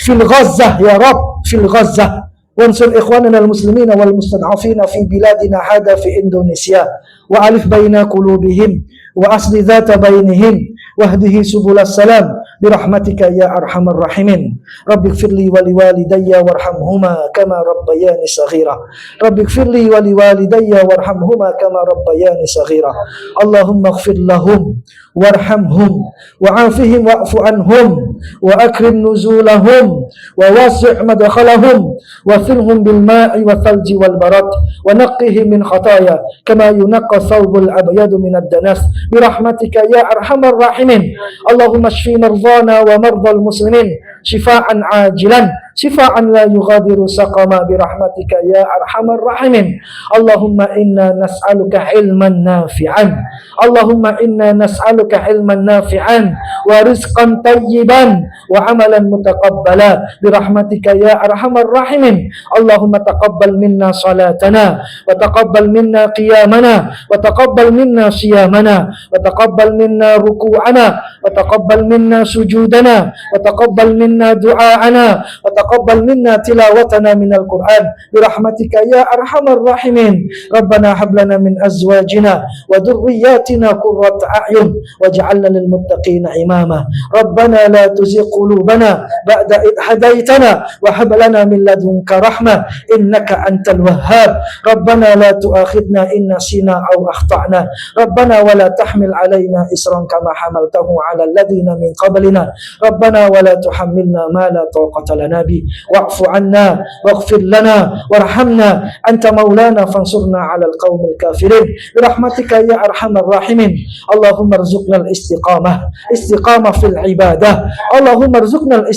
Fil Ghazzah ya Rabb, fil Ghazzah. Wansur ikhwanana al-muslimina wal mustad'afina fi biladina hada fi Indonesia. Wa alif baina qulubihim wa asli dhata bainihim wahdihi subulas salam birahmatika ya arhamar rahimin. Rabbighfirli wa liwalidayya warhamhuma kama rabbayani saghira. Rabbighfirli wa liwalidayya warhamhuma kama rabbayani saghira. Allahumma ighfir lahum warhamhum wa'afihim wa'fu anhum wa akrim nuzulahum wa wasi' madkhalahum wa filhum bil ma'i wa thalji wal barat wa naqqihim min khataya kama yunaqqa thawbul abyadu min ad-danas birahmatika ya arhamar rahimin. Allahumma shfi mardana wa mardal muslimin shifaan ajilan shifaan la yughadiru saqama birahmatika ya arhamar rahimin. Allahumma inna nas'aluka ilman nafi'an. Allahumma inna nas'aluka ilman nafi'an wa rizqan tayyiban wa amalan mutaqabbala birahmatika ya arhamar rahimin. Allahumma taqabbal minna salatana wa taqabbal minna qiyamana wa taqabbal minna siyamana wa taqabbal minna ruku'ana وتقبل منا سجودنا وتقبل منا دعاءنا وتقبل منا تلاوتنا من القرآن برحمتك يا أرحم الراحمين. ربنا هب لنا من أزواجنا وذرياتنا قرة أعين واجعلنا للمتقين إماما. ربنا لا تزغ قلوبنا بعد إذ هديتنا وهب لنا من لدنك رحمة إنك أنت الوهاب. ربنا لا تؤاخذنا إن نسينا أو أخطأنا. ربنا ولا تحمل علينا إصرا كما حملته على الذين من قبلنا. ربنا ولا تحملنا ما لا طاقة لنا به واعف عنا واغفر لنا وارحمنا أنت مولانا فانصرنا على القوم الكافرين برحمتك يا أرحم الراحمين. اللهم ارزقنا استقامة في العبادة. اللهم ارزقنا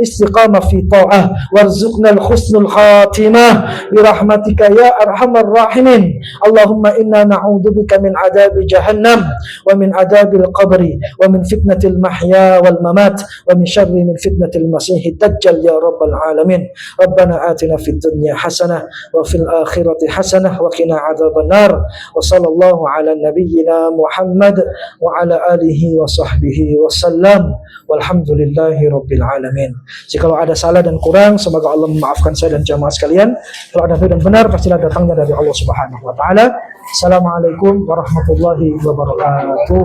استقامة في طاعة وارزقنا الحسن الخاتمة برحمتك يا أرحم الراحمين. اللهم إنا نعوذ بك من عذاب جهنم ومن عذاب القبر ومن فتنة المحيا والممات ومن شر من فتنة المسيح الدجال يا رب العالمين. ربنا آتنا في الدنيا حسنة وفي الآخرة حسنة وقنا عذاب النار. وصلى الله على نبينا محمد وعلى آله وصحبه وسلم walhamdulillahi rabbil alamin. Jika ada salah dan kurang, semoga Allah memaafkan saya dan jamaah sekalian. Kalau ada baik dan benar, pastilah datangnya dari Allah Subhanahu wa taala. Assalamualaikum warahmatullahi wabarakatuh.